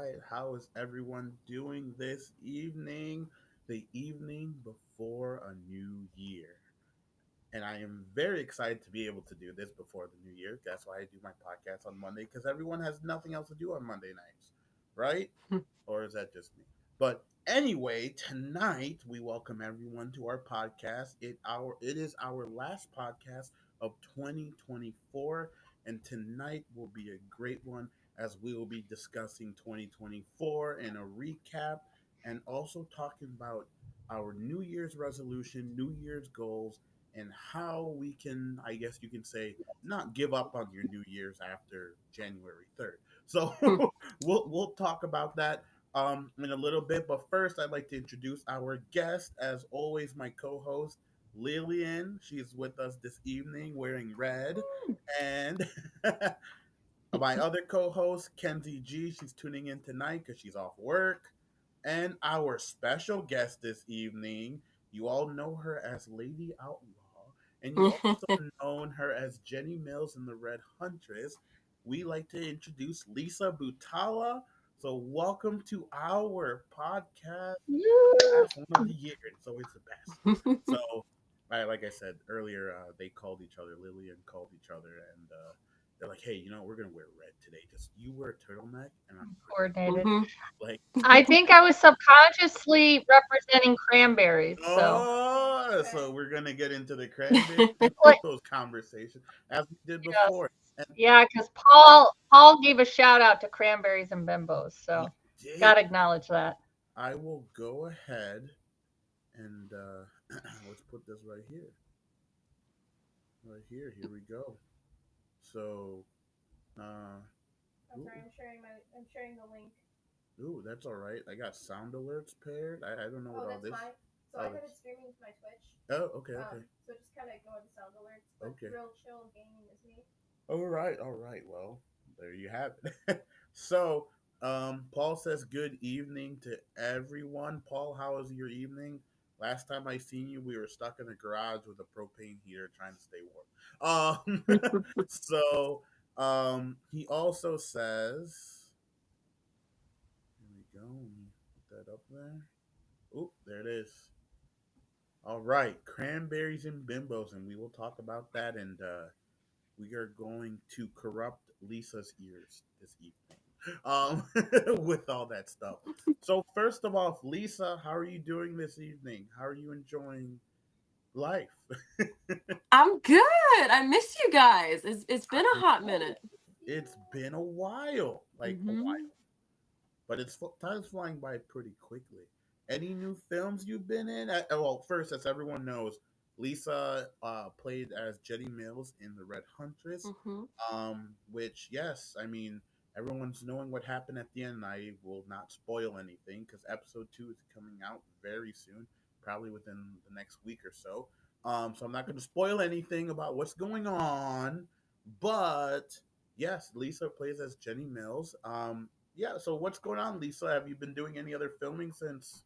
right. How is everyone doing this evening? The evening before a new year. And I am very excited to be able to do this before the new year. That's why I do my podcast on Monday because everyone has nothing else to do on Monday nights, right? Or is that just me? But anyway, tonight we welcome everyone to our podcast. It is our last podcast of 2024, and tonight will be a great one as we will be discussing 2024 and a recap, and also talking about our New Year's resolution, New Year's goals, and how we can, I guess you can say, not give up on your New Year's after January 3rd. So we'll talk about that in a little bit. But first, I'd like to introduce our guest. As always, my co-host Lillian. She's with us this evening, wearing red, and my other co-host Kenzie G. She's tuning in tonight because she's off work, and our special guest this evening. You all know her as Lady Outlaw, and you also known her as Jenny Mills in the Red Huntress. We like to introduce Lisa Butala. So welcome to our podcast, the last one of the year. It's always the best. So, like I said earlier, they called each other. Lillian called each other, and they're like, "Hey, we're gonna wear red today. Just you wear a turtleneck, and I'm Coordinated. like, I think I was subconsciously representing cranberries, so oh, so we're gonna get into the cranberry and like bimbos conversation as we did yes. before." And Yeah, because Paul gave a shout out to cranberries and bimbos, he so did. gotta acknowledge that. I will go ahead and let's put this right here. Right here. Here we go. So, uh, I'm ooh, sorry, I'm sharing the link. ooh, that's all right. I got sound alerts paired. I don't know what Oh, all that's this. fine. So I All have this. it streaming to my Twitch. Oh, okay, okay, So just kind of ignore the sound alerts. But okay. real chill gaming is me. All right, all right. Well, there you have it. So, Paul says good evening to everyone. Paul, how was your evening? Last time I seen you, we were stuck in a garage with a propane heater trying to stay warm. So, he also says, here we go. Let me put that up there. Oh, there it is. All right, cranberries and bimbos, and we will talk about that. And we are going to corrupt Lisa's ears this evening, with all that stuff. So first of all, Lisa, how are you doing this evening? How are you enjoying life? I'm good. I miss you guys. It's been a I hot know minute. Miss it's you. been a while, like a Hmm. while, but time's flying by pretty quickly. Any new films you've been in? Well, first, as everyone knows, Lisa played as Jenny Mills in The Red Huntress, Hmm. which, yes, I mean, everyone's knowing what happened at the end. I will not spoil anything because episode 2 is coming out very soon, probably within the next week or so. So I'm not going to spoil anything about what's going on, but yes, Lisa plays as Jenny Mills. Yeah, so what's going on, Lisa? Have you been doing any other filming since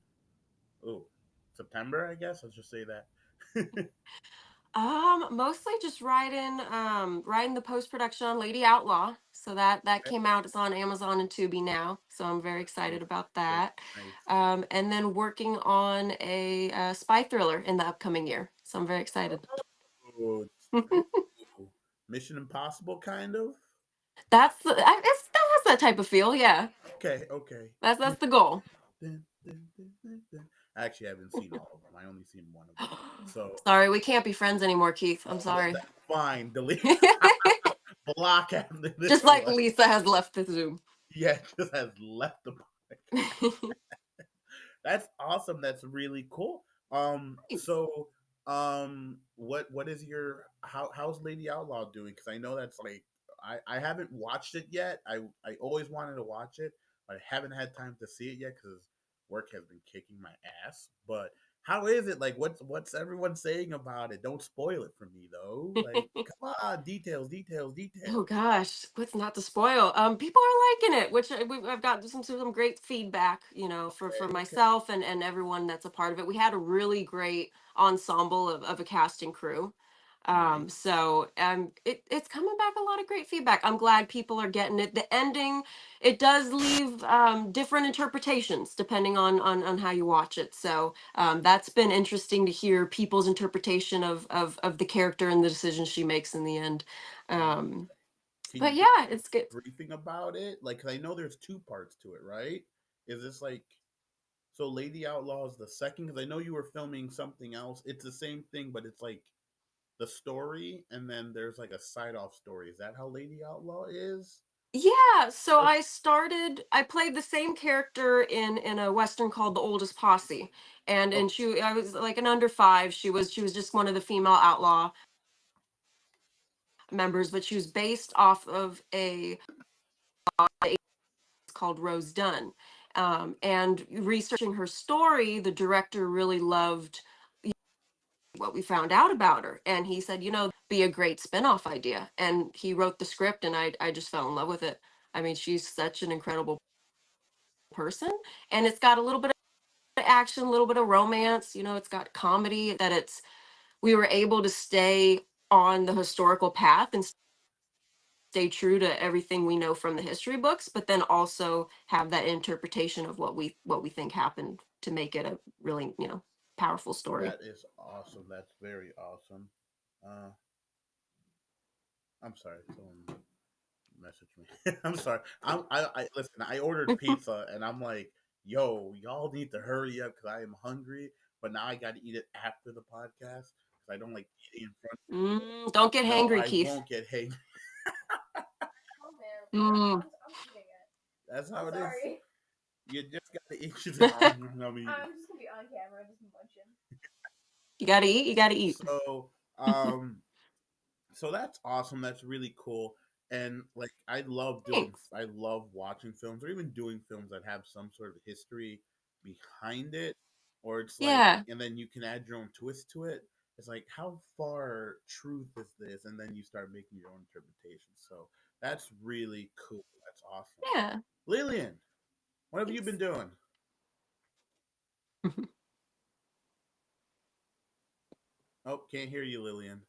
oh September? I guess I'll just say that. Mostly just writing the post production on Lady Outlaw. So that came out. It's on Amazon and Tubi now. So I'm very Oh, excited about very that. nice. And then working on a spy thriller in the upcoming year. So I'm very excited. Oh, ooh. Mission Impossible, kind of. That has that type of feel. Yeah, Okay, okay. that's the goal. I actually haven't seen all of them. I only seen one of them. So Sorry, we can't be friends anymore, Keith. I'm sorry. that's fine. Delete, block after this Just like one. Lisa has left the Zoom. Yeah, just has left the. That's awesome. That's really cool. Thanks. What is your how's Lady Outlaw doing? Because I know that's like I haven't watched it yet. I always wanted to watch it, but I haven't had time to see it yet because work has been kicking my ass. But how is it? Like, what's everyone saying about it? Don't spoil it for me though. Like, come on, details, details, Oh details. gosh, what's not to spoil? People are liking it, which I've got some great feedback, for Okay, okay. myself and everyone that's a part of it. We had a really great ensemble of a casting crew. Nice. So it's coming back a lot of great feedback. I'm glad people are getting it. The ending, it does leave different interpretations depending on how you watch it. So that's been interesting to hear people's interpretation of the character and the decisions she makes in the end. Oh, Um, can but you give yeah, it's good. a briefing about it? Like, 'cause I know there's two parts to it, right? Is this like so? Lady Outlaw is the second? Because I know you were filming something else. It's the same thing, but it's like the story, and then there's like a side off story. Is that how Lady Outlaw is? Yeah, so Oh, I played the same character in a western called The Oldest Posse. oh, And I was like an under five. She was just one of the female outlaw members, but she was based off of a called Rose Dunn. And researching her story, the director really loved what we found out about her. And he said, be a great spin-off idea. And he wrote the script and I just fell in love with it. I mean, she's such an incredible person. And it's got a little bit of action, a little bit of romance, it's got comedy that we were able to stay on the historical path and stay true to everything we know from the history books, but then also have that interpretation of what we think happened to make it a really, powerful story. that is awesome. That's very awesome. Uh, I'm sorry, someone messaged me. I'm sorry. I listen. I ordered pizza, and I'm like, yo, y'all need to hurry up because I am hungry. But now I got to eat it after the podcast because I don't like eating in front. Don't get No, hangry, I Keith. won't get hangry. Oh man, Mm, I'm eating it. That's how I'm it is. sorry. You just gotta eat. You just, I'm eating. I'm just gonna be on camera, just munching. you gotta eat. You gotta eat. So, um, so that's awesome. That's really cool. And like, Thanks. I love watching films or even doing films that have some sort of history behind it, or it's like, Yeah. and then you can add your own twist to it. It's like, how far truth is this? And then you start making your own interpretation. So that's really cool. That's awesome. Yeah. Lillian, what have you Thanks. been doing? Oh, can't hear you, Lillian.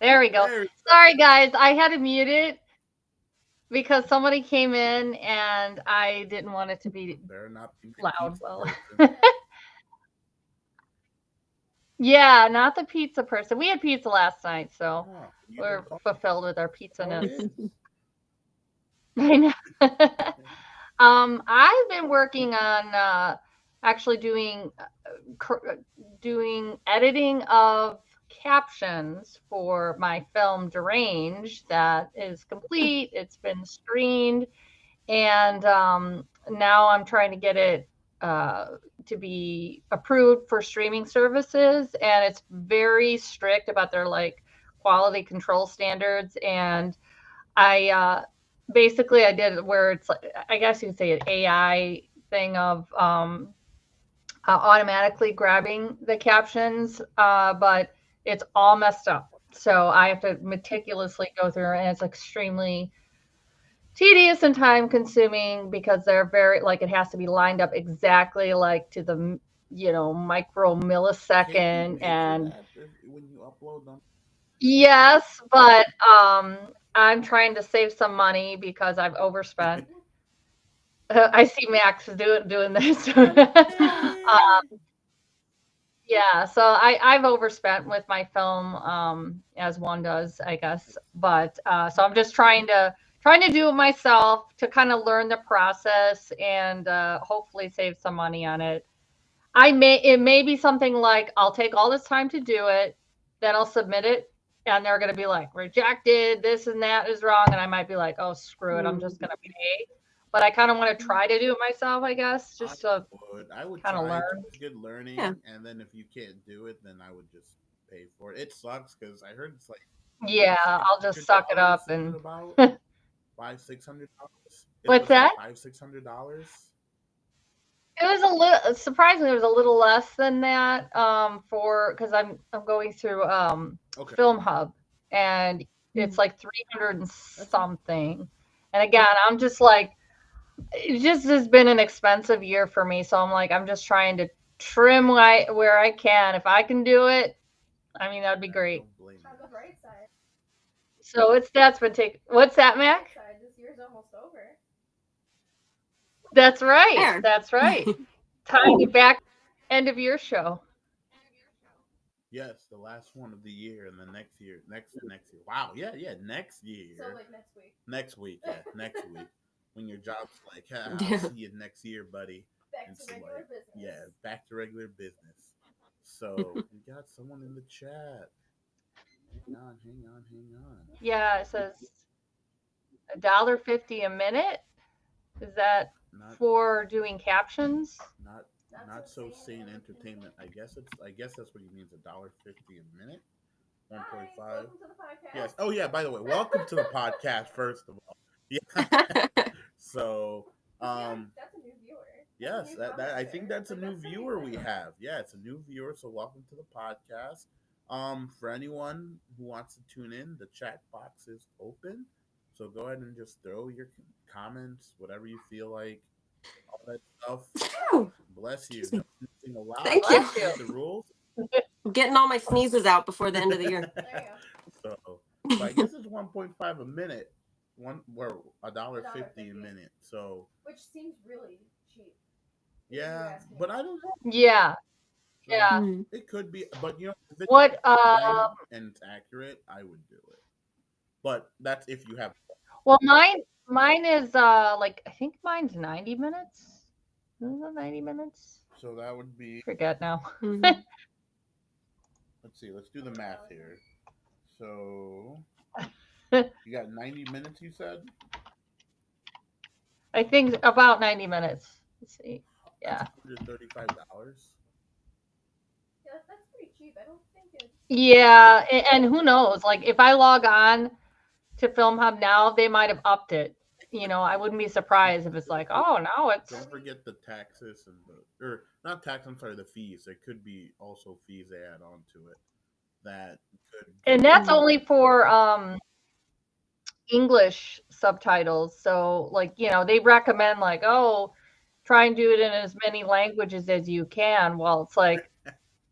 There we go. There, Sorry, guys. I had to mute it because somebody came in and I didn't want it to be better not be my loud. pizza Well, person. yeah, not the pizza person. We had pizza last night, so Oh, you we're didn't call me. fulfilled with our That's how it pizza-ness. is. I know. I've been working on actually doing editing of captions for my film Deranged that is complete. It's been screened, and now I'm trying to get it to be approved for streaming services, and it's very strict about their like quality control standards. And I basically I did it where it's like I guess you could say an AI thing of automatically grabbing the captions, but it's all messed up. So I have to meticulously go through, and it's extremely tedious and time consuming because they're very like it has to be lined up exactly like to the micro Can't you millisecond. pay for And that when you upload them? yes, but I'm trying to save some money because I've overspent. I see Max doing this. Yay! Yeah, so I've overspent with my film, as one does, I guess. But so I'm just trying to do it myself to kind of learn the process and hopefully save some money on it. It may be something like I'll take all this time to do it, then I'll submit it, and they're gonna be like rejected, this and that is wrong, and I might be like, oh screw it, I'm just gonna pay. But I kind of want to try to do it myself, I guess, I just to I would kind of try. learn. It's good Yeah. learning, and then if you can't do it, then I would just pay for it. It sucks because I heard it's like Yeah, six I'll just hundred suck it up dollars. Is it and about $500-600? It what's was like that? $500-600. It was a little surprisingly, it was a little less than that, for because I'm going through Okay, Film Hub, and it's Mm. like 300 and that's not. something. And again, I'm just like It just has been an expensive year for me, so I'm like, I'm just trying to trim where I can. If I can do it, I mean, that'd be I great. don't blame On you. the bright side, So it's that's been take. What's on that, the bright Mac? side, this year's almost over. That's right. There. That's right. Time to back end of your show. Yes, the last one of the year, and then next year, next year. Wow, yeah, yeah, next So year, like next week, next week, yeah, next week. When your job's like, ah, I'll Yeah. see you next year, buddy. back And to it's regular like, business. yeah, back to regular business. So we got someone in the chat. Hang on, hang on, hang on. Yeah, it says $1.50 a minute. Is that Not, for doing captions? not, Not so not so sane sane entertainment. entertainment. I guess that's what he means. $1.50 a minute. Hi, 1.5. welcome to the podcast. Yes. Oh yeah. By the way, welcome to the podcast. First of all, yeah. So, We see, um, that's a new viewer. That's a yes, new that I think commenter. that's a Like new that's pretty viewer we new. have. Yeah, it's a new viewer. So welcome to the podcast. For anyone who wants to tune in, the chat box is open. So go ahead and just throw your comments, whatever you feel like, all that stuff. Whew. Bless you. Excuse No me. sneezing allowed. Thank Did you. you Bless you. read the rules? I'm getting all my sneezes out before the end of the year. There you go. So, so I guess it's 1.5 a minute, one or a A dollar dollar 50 a fifty, minute. So which seems really cheap if you yeah, ask but me. I don't know. Yeah, yeah. Mm. It could be, but if it's What time and it's accurate, I would do it. But that's if you have. well mine is like I think mine's 90 minutes. Is it 90 minutes? So that would be. Forget now. Mhm. Let's see. Let's do the math here. So I you got 90 minutes. You said think about 90 minutes. Let's see. that's Yeah. $135. Yeah, that's pretty cheap. I don't think it's. Yeah, and who knows? Like if I log on to Film Hub now, they might have upped it. I wouldn't be surprised if it's like, oh, now it's. Are Don't we? forget the taxes and the or not tax. I'm sorry, the fees. There could be also fees they add on to it that could And get you. that's Mm. only for English subtitles. So like, they recommend like, oh, try and do it in as many languages as you can. Well, it's like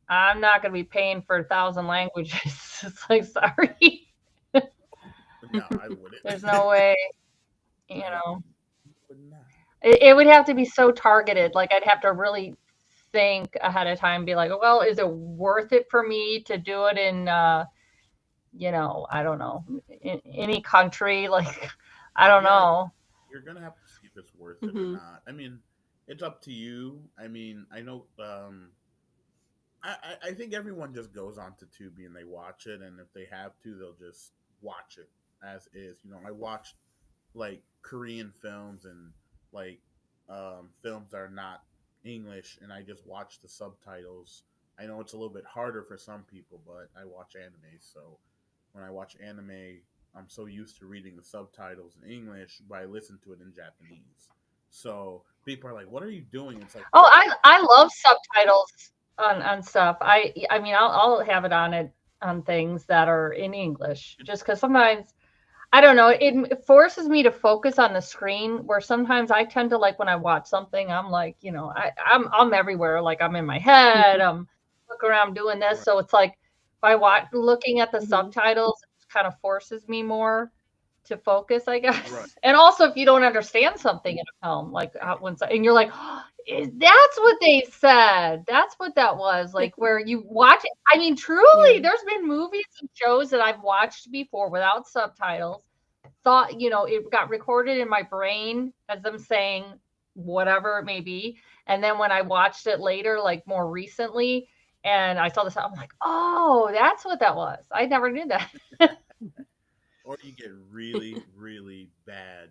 I'm not going to be paying for 1,000 languages. It's like, sorry, No, I wouldn't. there's no way. You I know, would not. it would have to be so targeted. Like I'd have to really think ahead of time, be like, well, is it worth it for me to do it in, I don't know, in any country? Like, I don't Yeah, know. you're gonna have to see if it's worth it or Mhm. not. I mean, it's up to you. I mean, I know. I think everyone just goes on to Tubi and they watch it, and if they have to, they'll just watch it as is. I watched like Korean films and like films that are not English, and I just watch the subtitles. I know it's a little bit harder for some people, but I watch anime, so when I watch anime, I'm so used to reading the subtitles in English, but I listen to it in Japanese. So people are like, "What are you doing?" It's like, Oh, I love subtitles on stuff. I mean, I'll have it on on things that are in English, just because sometimes I don't know, it forces me to focus on the screen. Where sometimes I tend to like when I watch something, I'm like, I'm everywhere. Like I'm in my head, Mhm. I'm looking around doing this. right, So it's like if I watch looking at the Mhm. subtitles, it kind of forces me more to focus, I right, guess. And also, if you don't understand something in a film, like and you're like, oh, that's what they said. That's what that was. Like where you watch it. I mean, truly, Yeah. there's been movies and shows that I've watched before without subtitles. Thought, it got recorded in my brain as them saying whatever it may be. And then when I watched it later, like more recently, and I saw this, I'm like, oh, that's what that was. I never knew that. or you get really, really bad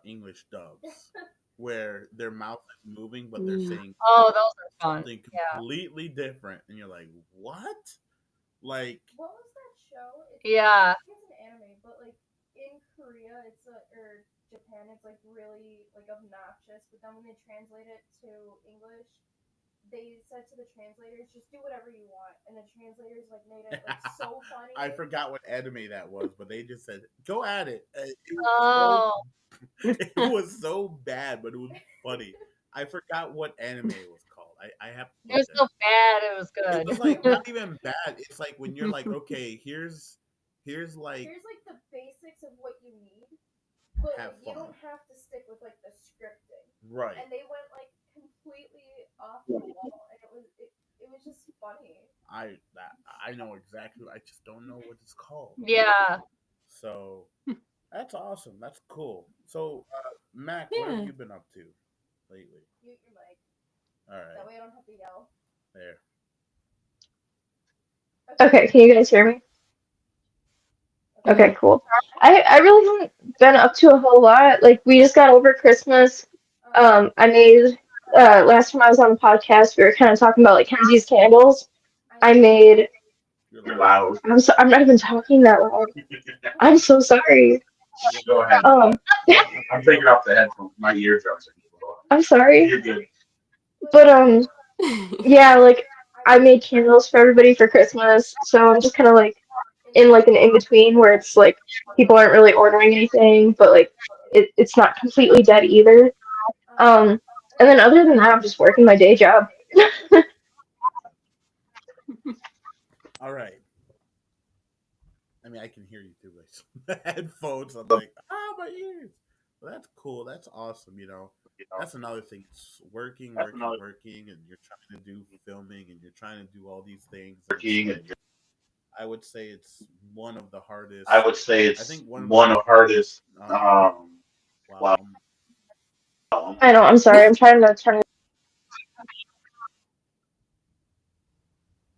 English dubs where their mouth is moving, but they're Mm. saying Oh, those are fun. something Yeah. completely different, and you're like, "What?" Like, What was that show? Yeah. I think it's an anime, but like in Korea, or Japan, it's like really like obnoxious. But then when they translate it to English, they said to the translators, just do whatever you want, and the translators like made it like so I funny. forgot what anime that was, but they just said go at it. Oh, It was so bad, but it was funny. I forgot what anime it was called. I have to it look was that so up. bad. It was It was like good. not even bad. It's like when you're like, okay, here's like Here's like the basics of what you need, but have like you fun. don't have to stick with like the scripting. Right. And they went like completely off the wall, and it was just funny. I know exactly. I just don't know what it's called. Yeah. So that's awesome. That's cool. So Mac, what have Yeah. you been up to lately? Mute your mic. All That right, way I don't have to yell. there. Okay. Okay, can you guys hear me? Okay. Okay, Mm. cool. I have I really haven't been up to a whole lot. Like we just got over Christmas. I made last time I was on the podcast, we were kind of talking about like Kenzie's candles. I I know. made. You're loud. I'm not even talking that loud. I'm so sorry. Go ahead. Um, I'm taking off the headphones. My eardrums are I'm sorry. You're good. But But yeah, like I I made candles for everybody for Christmas, so I'm just kind of like in like an in between where it's like people aren't really ordering anything, but like it's not completely dead either. Um, and then other than that, I'm just working my day job. All right. I mean, I can hear you through my headphones. I'm like, my ears. Well, that's cool. That's awesome. That's another thing. It's working, working, working, and you're trying to do filming, and you're trying to do all these things, and it's like I would say it's one of the hardest. I think one of the wow. I know. I'm sorry. I'm trying to turn.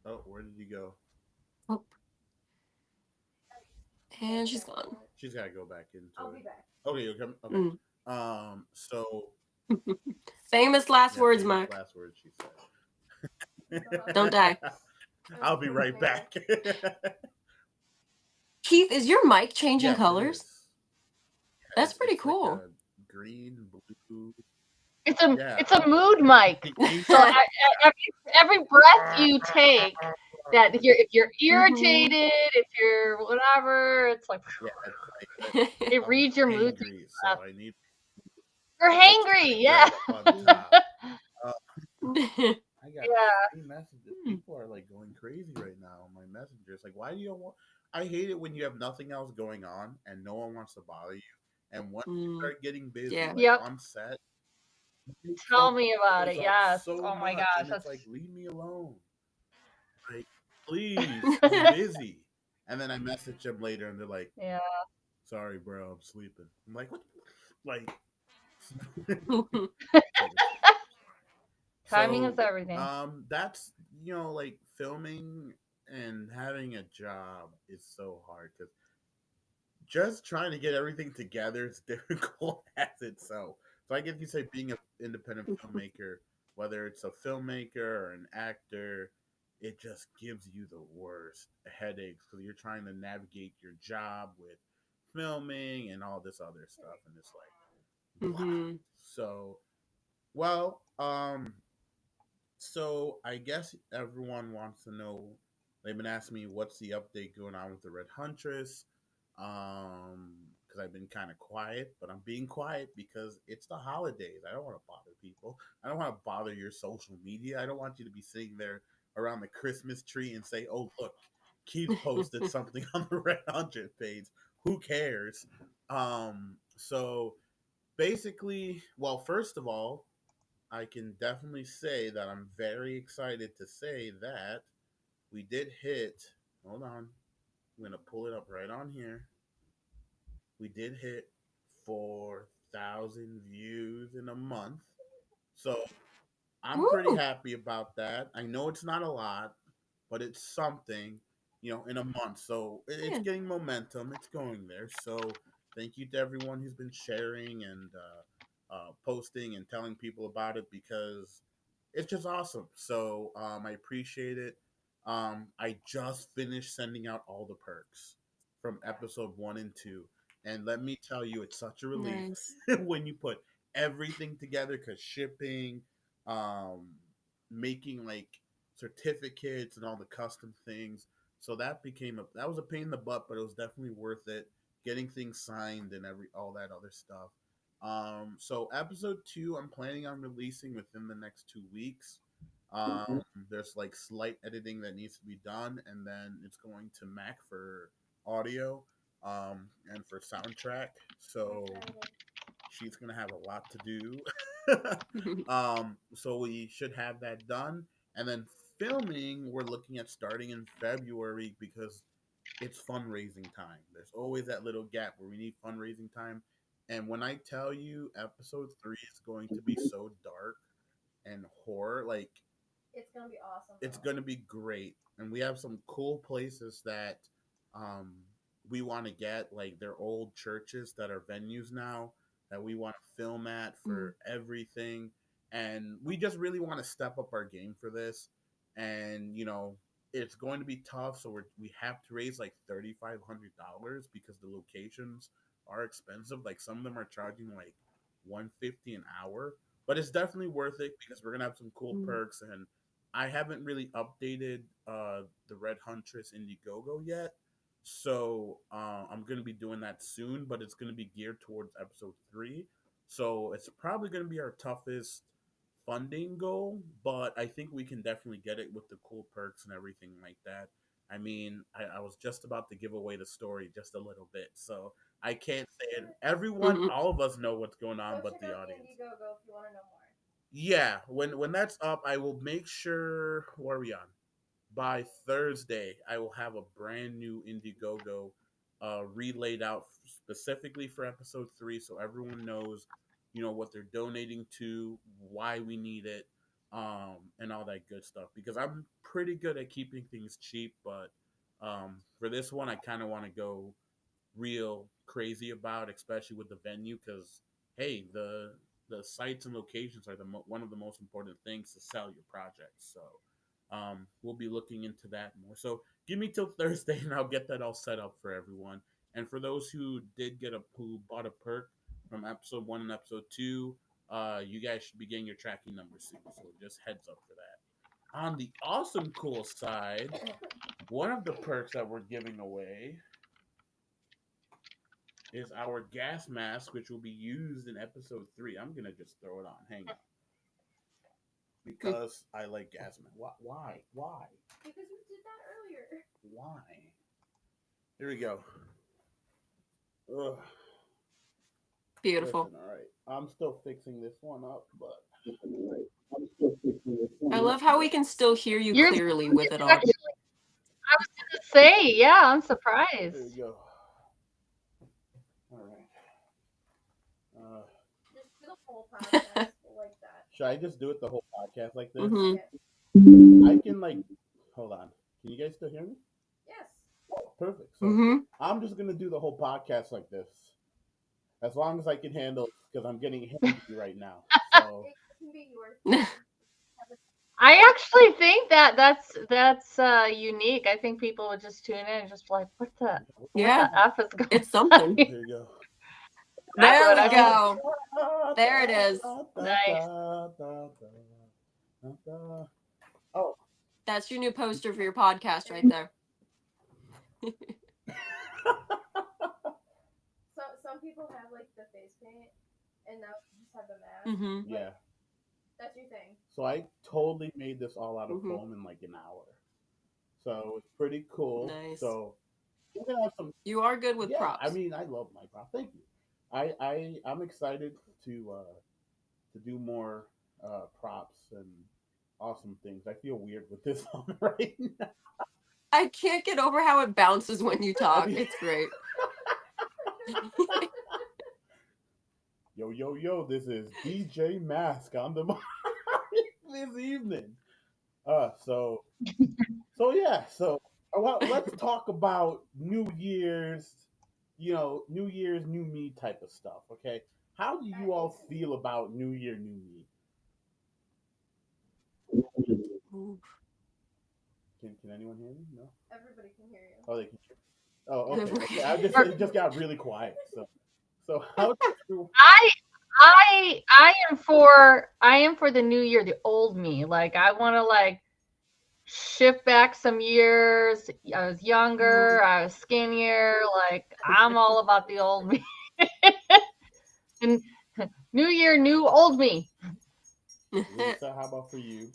Oh, where did you go? Oh, Sorry and she's about gone. that. She's got to go back into I'll it. be back. Okay, you're coming. Okay. Mm. So Famous last yeah, words, famous Mark. last words she Don't die. said. I'll be right back. Keith, is your mic changing Yes, it colors? is. Yeah, That's it's pretty it's like cool. a green, blue. It's Yeah. a mood mic. Can you So say it? every breath you take, that if you're Hmm. irritated, if you're whatever, it's like Yeah, it's like it I'm reads your mood. hangry, so I need You're what's hangry, yeah. right up on top. Uh, I got Yeah. 3 messages. Hmm. People are like going crazy right now on my messengers. Like, why do you want? I hate it when you have nothing else going on and no one wants to bother you. And once you Mm, start getting busy, yeah. like Yep. on set, your phone Tell me about blows it. up Yes. so Oh my much, gosh. and it's like, That's leave me alone. Like, please, I'm busy. And then I message them later, and they're like, yeah. sorry, bro, I'm sleeping. I'm like, what? Like, take a Timing is So, everything. that's like filming and having a job is so hard because just trying to get everything together is difficult as itself. So I get you say being an independent filmmaker, whether it's a filmmaker or an actor, it just gives you the worst headaches because you're trying to navigate your job with filming and all this other stuff, and it's like blah. Hmm. So, well, so I guess everyone wants to know. They've been asking me what's the update going on with the Red Huntress. Because I've been kind of quiet, but I'm being quiet because it's the holidays. I don't want to bother people. I don't want to bother your social media. I don't want you to be sitting there around the Christmas tree and say, "Oh, look, Keith posted something on the Red Huntress page." Who cares? So basically, well, first of all, I can definitely say that I'm very excited to say that we did hit. Hold on. I'm going to pull it up right on here. We did hit 4,000 views in a month. So I'm pretty Woo! happy about that. I know it's not a lot, but it's something, in a month. So it's Yeah. getting momentum. It's going there. So thank you to everyone who's been sharing and posting and telling people about it because it's just awesome. So I appreciate it. I just finished sending out all the perks from episode 1 and 2. And let me tell you, it's such a relief Nice. when you put everything together because shipping, um, making like certificates and all the custom things. So that was a pain in the butt, but it was definitely worth it. Getting things signed and all that other stuff. So episode 2, I'm planning on releasing within the next 2 weeks. Um, there's like slight editing that needs to be done, and then it's going to Mac for audio, and for soundtrack. So she's gonna have a lot to do. So we should have that done, and then filming. We're looking at starting in February because it's fundraising time. There's always that little gap where we need fundraising time. And when I tell you episode 3 is going to be so dark and horror, like It's gonna be awesome. it's Though. going to be great. And we have some cool places that um, we want to get, like they're old churches that are venues now that we want to film at Mm. for everything. And we just really want to step up our game for this. And, it's going to be tough. So we have to raise like $3,500 because the locations are expensive. Like some of them are charging like 150 an hour, but it's definitely worth it because we're gonna have some cool Mm. perks. And I haven't really updated the Red Huntress Indiegogo yet, so I'm gonna be doing that soon. But it's gonna be geared towards episode 3, so it's probably gonna be our toughest funding goal. But I think we can definitely get it with the cool perks and everything like that. I mean, I was just about to give away the story just a little bit, so I can't say it. Everyone, Mhm. all of us know what's going on, Go but check the out audience. Indiegogo if you want to know more. Yeah, when that's up, I will make sure. What are we on? By Thursday, I will have a brand new Indiegogo relayed out specifically for episode 3, so everyone knows, what they're donating to, why we need it, and all that good stuff. Because I'm pretty good at keeping things cheap, but for this one, I kind of want to go real crazy about, especially with the venue, because hey, the sites and locations are one of the most important things to sell your project. So we'll be looking into that more. So give me till Thursday, and I'll get that all set up for everyone. And for those who bought a perk from episode 1 and episode 2, you guys should be getting your tracking number soon. So just heads up for that. On the awesome cool side, one of the perks that we're giving away is our gas mask, which will be used in episode 3. I'm gonna just throw it on. Hang on, because I like gas mask. Why? Why? Because you did that earlier. Why? Here we go. Ugh. Beautiful. Listen, all right. I'm still fixing this one up, but I love how we can still hear you You're clearly with it on. actually, I was going to say, yeah, I'm there we surprised. go. All right. Just do the whole podcast like that. Should I just do it the whole podcast like this? Hmm. Yes. I can hold on. Can you guys still hear me? Yes. Perfect. So Hmm. I'm just gonna do the whole podcast like this, as long as I can handle it, because I'm getting handy right now. So It can be yours. I actually think that's unique. I think people would just tune in and just be like, what Yeah, the F is going it's on? something. here you go. That's There what we I mean. go. There it is. Nice. Oh, That's your new poster for your podcast right there. So some people have like the face paint, and now you just have the mask. Hmm. yeah. That's your thing. So I totally made this all out of Mhm. foam in like an hour. So it's pretty cool. Nice. So we're gonna have some. You are good with Yeah, props. I mean, I love my prop. Thank you. I'm excited to do more props and awesome things. I feel weird with this on right now. I can't get over how it bounces when you talk. mean- It's great. Yo, yo, yo! This is DJ Mask on the mic this evening. So yeah. So let's talk about New Year's. New Year's, new me type of stuff. Okay, how do you all feel about New Year, new me? Ooh. Can anyone hear me? No. Everybody can hear you. Oh, they can hear. Oh, okay. Right. Okay. It just got really quiet. So how do you, I am for the new year, the old me. Like I want to like shift back some years. I was younger, I was skinnier. Like I'm all about the old me. And new year, new old me. Lisa, how about for you?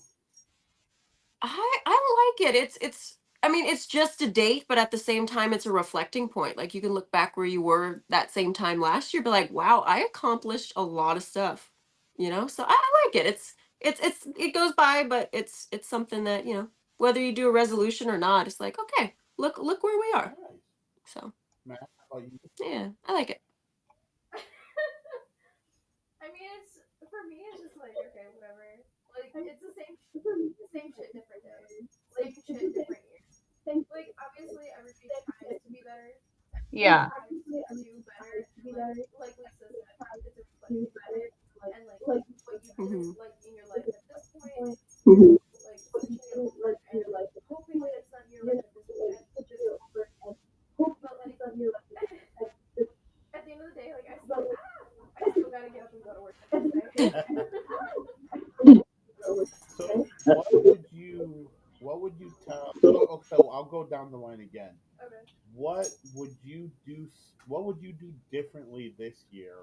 I like it. It's I mean, it's just a date, but at the same time it's a reflecting point. Like you can look back where you were that same time last year, be like, wow, I accomplished a lot of stuff. So I like it. It's it goes by, but it's something that, whether you do a resolution or not, it's like, okay, look where we are. Nice. So Matt, how about you? yeah, I like it. I mean, it's for me. It's just like okay, whatever. Like it's the same shit, different day. Same shit, different year. Like obviously, everybody tries to be better. Yeah. Tries to do better, and like Lisa said, it's a reflecting point, and like what you did Hmm. like in your life at this point, like pushing it over, and hoping that it's not in your life at this point. But like at the end of the day, like I still gotta get up and go to work the next day. So what would you tell so I'll go down the line again. Okay. What would you do what would you do differently this year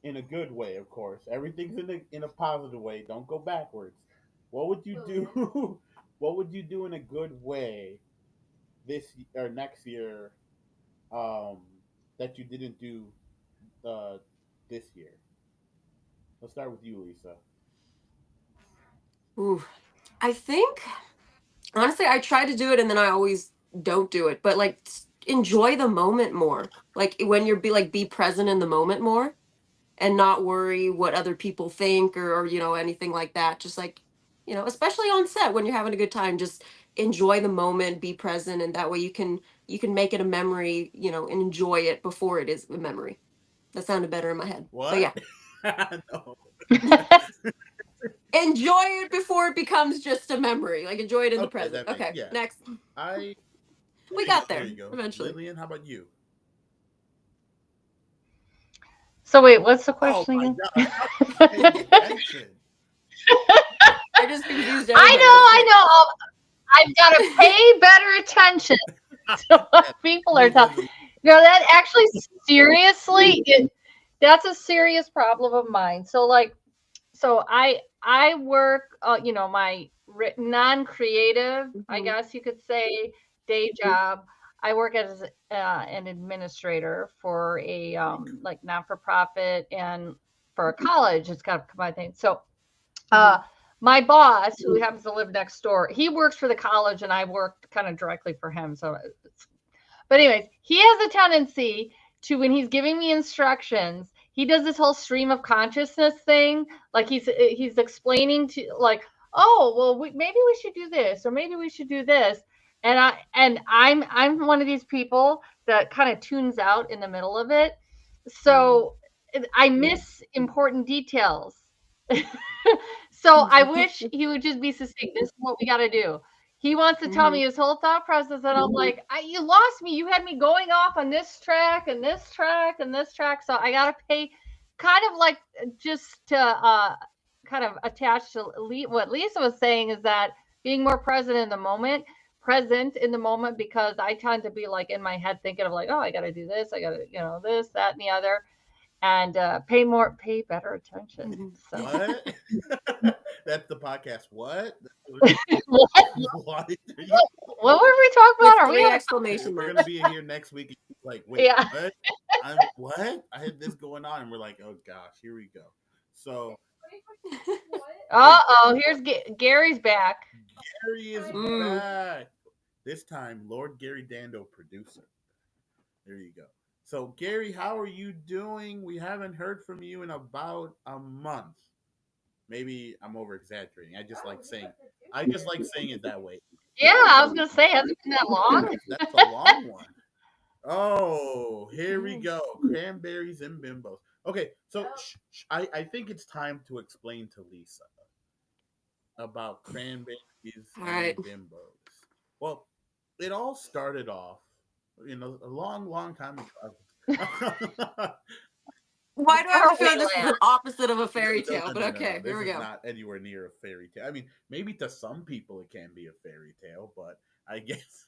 in a good way, of course. Everything's in a positive way. Don't go backwards. What would you Will do. do what would you do in a good way or next year um that you didn't do uh this year? Let's start with you, Lisa. Ooh. I think honestly, I try to do it and then I always don't do it. But like enjoy the moment more. Like when you're be present in the moment more and not worry what other people think or anything like that. Just like, especially on set when you're having a good time, just enjoy the moment, be present, and that way you can make it a memory, and enjoy it before it is a memory. That sounded better in my head. But What? yeah. No. Enjoy it before it becomes just a memory. Like enjoy it in the Okay, present. that makes Okay, yeah. next. I We there you got go. There there you go. eventually. Lillian, how about you? So wait, what's the Oh question my again? gosh, I'm not paying attention. I just confused I everybody. That's know, great. I know. I've got to pay better attention to what Yeah, people new are talking. resolution. That actually seriously, that's a serious problem of mine. So I work, my non-creative, I Hmm. guess you could say, day job. I work as an administrator for a like not-for-profit and for a college. It's kind of combined thing. So Hmm. uh, my boss, who happens to live next door, he works for the college, and I work kind of directly for him. So but anyways, he has a tendency to, when he's giving me instructions, he does this whole stream of consciousness thing. Like he's explaining to, like, oh well, maybe we should do this, or maybe we should do this. And I'm one of these people that kind of tunes out in the middle of it. Mm. So I miss important details. So I wish he would just be succinct. This is what we got to do. He wants to tell Hmm. me his whole thought process, and I'm like, you lost me. You had me going off on this track and this track and this track. So I got to pay, kind of like, just to kind of attach to what Lisa was saying, is that being more present in the moment, because I tend to be like in my head thinking of like, oh, I got to do this, I got to, this, that, and the other, and pay better attention. Hmm. So What? That's the podcast. What? what, What? what were we talking With about? Are we three on a exclamation We're gonna marks. be here next week. And he's like, wait, yeah? what? What? I had this going on, and we're like, oh gosh, here we go. So 2026. What? Uh oh, here's Gary's back. Gary is I know. Mm. back. This time, Lord Gary Dando, producer. There you go. So, Gary, how are you doing? We haven't heard from you in about a month. Maybe I'm over exaggerating. Oh, he's a I just producer. like saying it that way. Yeah, I was gonna say, has it been that long? That's a long one. Oh, here we Mm. go. Cranberries and bimbos. Okay, so Yep. I think it's time to explain to Lisa about cranberries All right. and bimbos. Well, it all started off, a long, long time ago. Why do I have a feeling this is Fairyland. the opposite of a fairy No, tale? no, But no, no, okay, no. here This we is go. not anywhere near a fairy tale. I mean, maybe to some people it can be a fairy tale, but I guess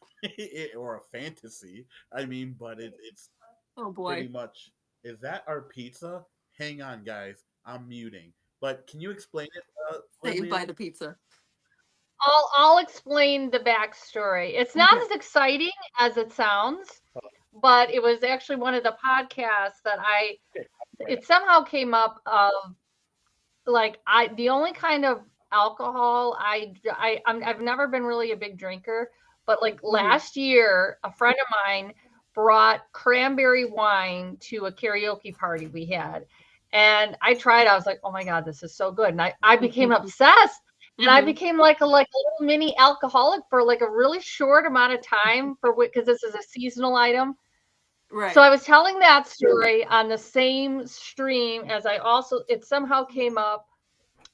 or a fantasy. I mean, but it's Oh pretty boy. much. Is that our pizza? Hang on, guys. I'm muting. But can you explain it, Saved by Lillian? the pizza. I'll explain the backstory. It's not Okay. as exciting as it sounds, but it was actually one of the podcasts that Okay. it somehow came up of like the only kind of alcohol I've never been really a big drinker, but like last year a friend of mine brought cranberry wine to a karaoke party we had, and I tried. I was like, oh my god, this is so good, and I became obsessed. And I became like a little mini alcoholic for like a really short amount of time for because this is a seasonal item. So Right. I was telling that story on the same stream as it somehow came up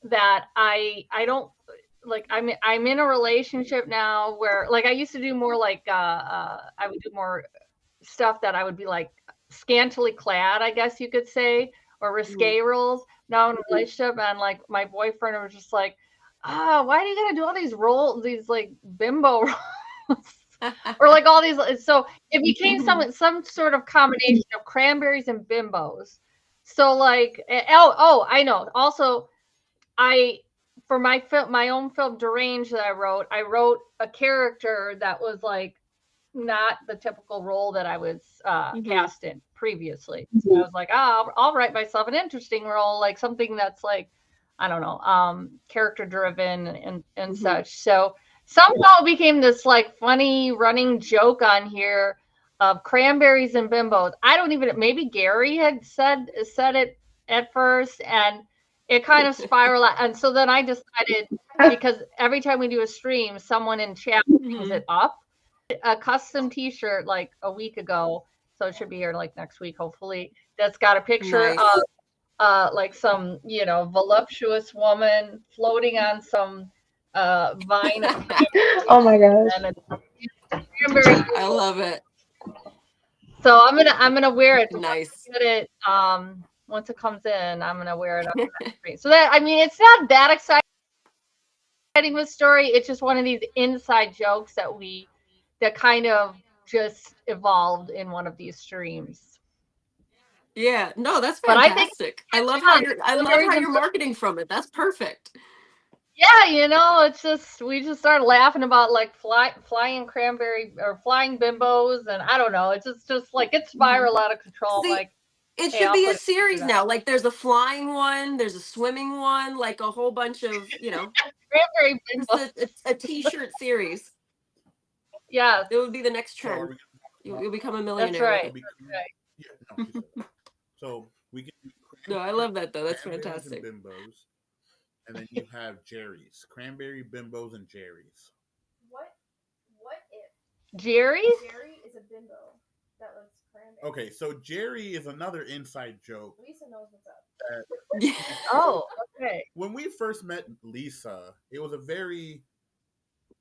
that I don't like I'm in a relationship now where like I used to do more like I would do more stuff that I would be like scantily clad, I guess you could say, or Mhm. risque roles. Now in a relationship, and like my boyfriend was just like, why do you gotta do all these roles, these like bimbo roles? Or like all these, so it became some sort of combination of cranberries and bimbos. So like, I know. Also, I for my own film Deranged that I wrote a character that was like not the typical role that I was cast in previously. So I was like, I'll write myself an interesting role, like something that's like, I don't know, character driven and such. So somehow it became this like funny running joke on here of cranberries and bimbos. I don't even maybe Gary had said it at first, and it kind of spiraled. And so then I decided because every time we do a stream, someone in chat brings it up. A custom T-shirt like a week ago, so it should be here like next week, hopefully. That's got a picture of Nice. like some voluptuous woman floating on some vine of cranberries, Oh my gosh. and it's cranberry. I love it. So I'm gonna wear it. So once Nice. I get it, once it comes in, I'm gonna wear it on the screen. So that I mean, it's not that exciting with story. It's just one of these inside jokes that kind of just evolved in one of these streams. Yeah. No, that's But I think fantastic. I love cranberries how and you're marketing from it. That's perfect. yeah, it's just we just started laughing about like flying cranberry or flying bimbos, and I don't know. It's just like it spiraled out of control. I'm See, like, it hey, should I'll be a put a series t-shirt on. now. Like there's a flying one, there's a swimming one, like a whole bunch of, Cranberry just bimbos. a t-shirt series. Yes, It would be the next So are trend. we going to talk about You'll become a that's millionaire with right. it. yeah, no, she said that. So we get No, I love that though. That's cranberries and fantastic. bimbos, and then you have Jerry's. Cranberry bimbos and Jerry's. What if Jerry's? Jerry is a bimbo that likes cranberry? Okay, so Jerry is another inside joke. Lisa knows what's up. Oh, okay. When we first met Lisa, it was a very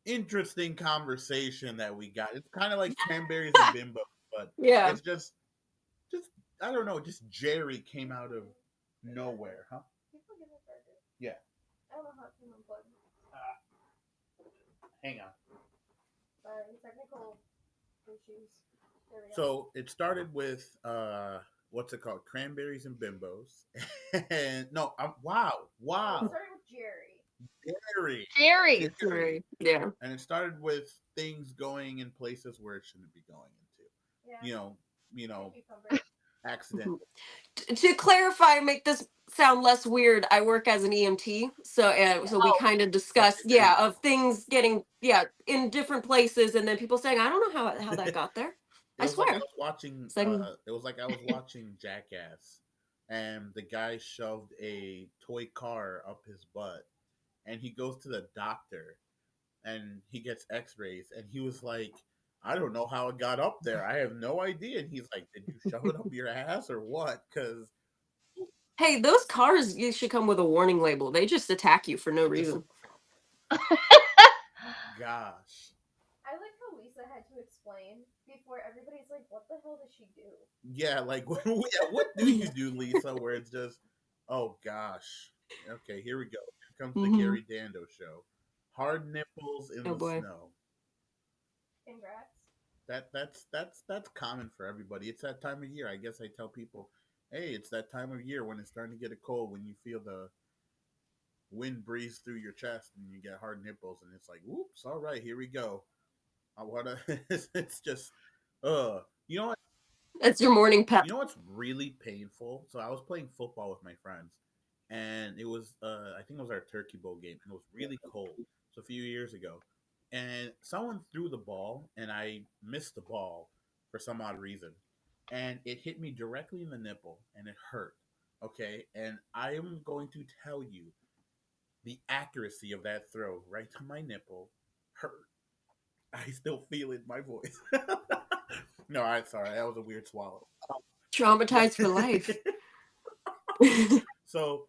interesting conversation that we got. It's kind of like cranberries and bimbo, but Yeah. it's just I don't know, just Jerry came out of nowhere, huh? People give it burger. Yeah. I don't know how it came unplugged. Hang on. Sorry, technical issues. There we go. So it started with what's it called? Cranberries and bimbos. And no, wow. It started with Jerry. Jerry's. Jerry. Yeah. And it started with things going in places where it shouldn't be going into. Yeah. You know, Cucumber. accident. To clarify, make this sound less weird, I work as an EMT, so we Oh, kind of Okay, discuss, there you of things getting in different places, and then people saying, I don't know how that got there. It I was like I swear. was watching. It's like, It was like I was watching Jackass, and the guy shoved a toy car up his butt, and he goes to the doctor, and he gets X-rays, and he was like, "I don't know how it got up there. I have no idea." And he's like, "Did you shove it up your ass or what?" Because hey, those cars you should come with a warning label. They just attack you for no just reason. gosh, I like how Lisa I had to explain before everybody's like, "What the hell does she do?" Yeah, like what do you do, Lisa? Where it's just, oh gosh, okay, here we go. Here comes the Hmm. Gary Dando show. Hard nipples in Oh the boy. snow. Congrats. That's common for everybody. It's that time of year. I guess I tell people, hey, it's that time of year when it's starting to get a cold, when you feel the wind breeze through your chest and you get hard nipples, and it's like, whoops, all right, here we go. I wanna. It's just, you know what? That's your morning pep. You know what's really painful? So I was playing football with my friends, and it was I think it was our Turkey Bowl game, and it was really cold. So a few years ago, and someone threw the ball, and I missed the ball for some odd reason, and it hit me directly in the nipple, and it hurt. Okay, and I am going to tell you the accuracy of that throw right to my nipple hurt. I still feel it in my voice. No, I'm sorry, that was a weird swallow. Yeah. Traumatized for life. So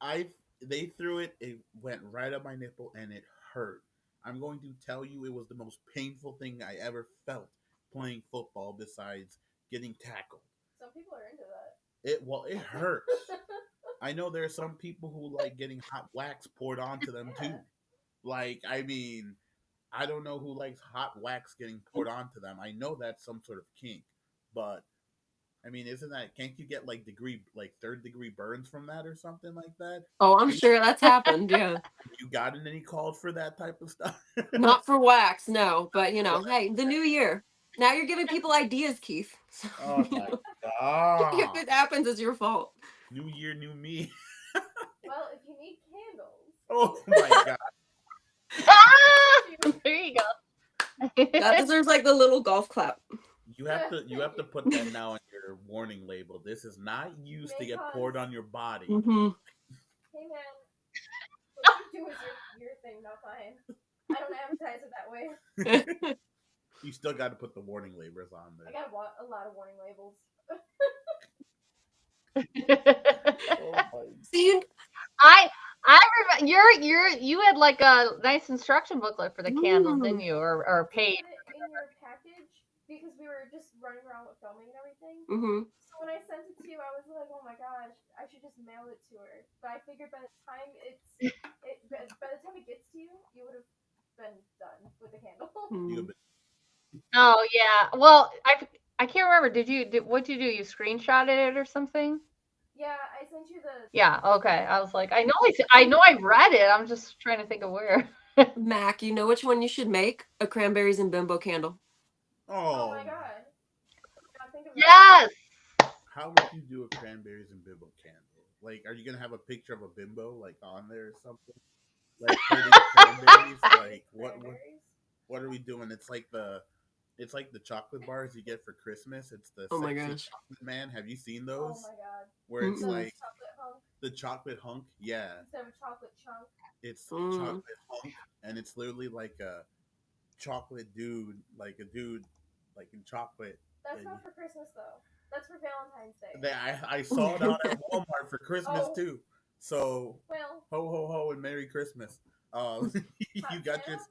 I they threw it. It went right up my nipple, and it hurt. I'm going to tell you, it was the most painful thing I ever felt playing football. Besides getting tackled, Some people are into that. it hurts. I know there are some people who like getting hot wax poured onto them Yeah. too. Like, I mean, I don't know who likes hot wax getting poured onto them. I know that's some sort of kink, but I mean, isn't that, can't you get like third degree burns from that or something like that? Oh, I'm Have sure that's happened. Yeah. you gotten any calls for that type of stuff? Not for wax, no. But Well, hey, the new year. Now you're giving people ideas, Keith. So, oh my if god! it happens, it's your fault. New year, new me. Well, if you need candles, Oh my god! Ah! There you go. That deserves like the little golf clap. You have to put that now on your warning label. This is not used to may get cause. poured on your body. Hmm. Hey man, what you do is your thing, not mine. I don't advertise it that way. You still got to put the warning labels on I there. got a lot of warning labels. Oh my! See, you. I remember you had like a nice instruction booklet for the candles, didn't Mm. you? Or You page. put it in your package because we were just running around with filming and everything. Hmm. So when I sent it to you, I was like, oh my gosh, I should just mail it to her. But I figured by the time by the time it gets to you, you would have been done with the candle. You Mm. have Oh yeah. Well, I can't remember. What'd you do? You screenshotted it or something? Yeah, I sent you the. Yeah. Okay. I was like, I know I read it. I'm just trying to think of where. Mac, you know which one you should make? A cranberries and bimbo candle. Oh my oh, god, I think of that. Yes. how would you do a cranberries and bimbo candle? Like, are you gonna have a picture of a bimbo like on there or something? Like holding cranberries? Like Cranberries. what are we doing? It's like the chocolate bars you get for Christmas. It's the Oh my sexy gosh. chocolate man. Have you seen Oh those? my god. Where it's Instead of Mm-mm. a like chocolate hunk, the chocolate hunk. Yeah, instead of a chocolate chunk. it's Mm. chocolate hunk, and it's literally like a chocolate dude, like a dude, like in chocolate. That's And not for Christmas though. That's for Valentine's Day. I saw it out at Walmart for Christmas Oh too. So well, ho ho ho and Merry Christmas. You hot got your Santa.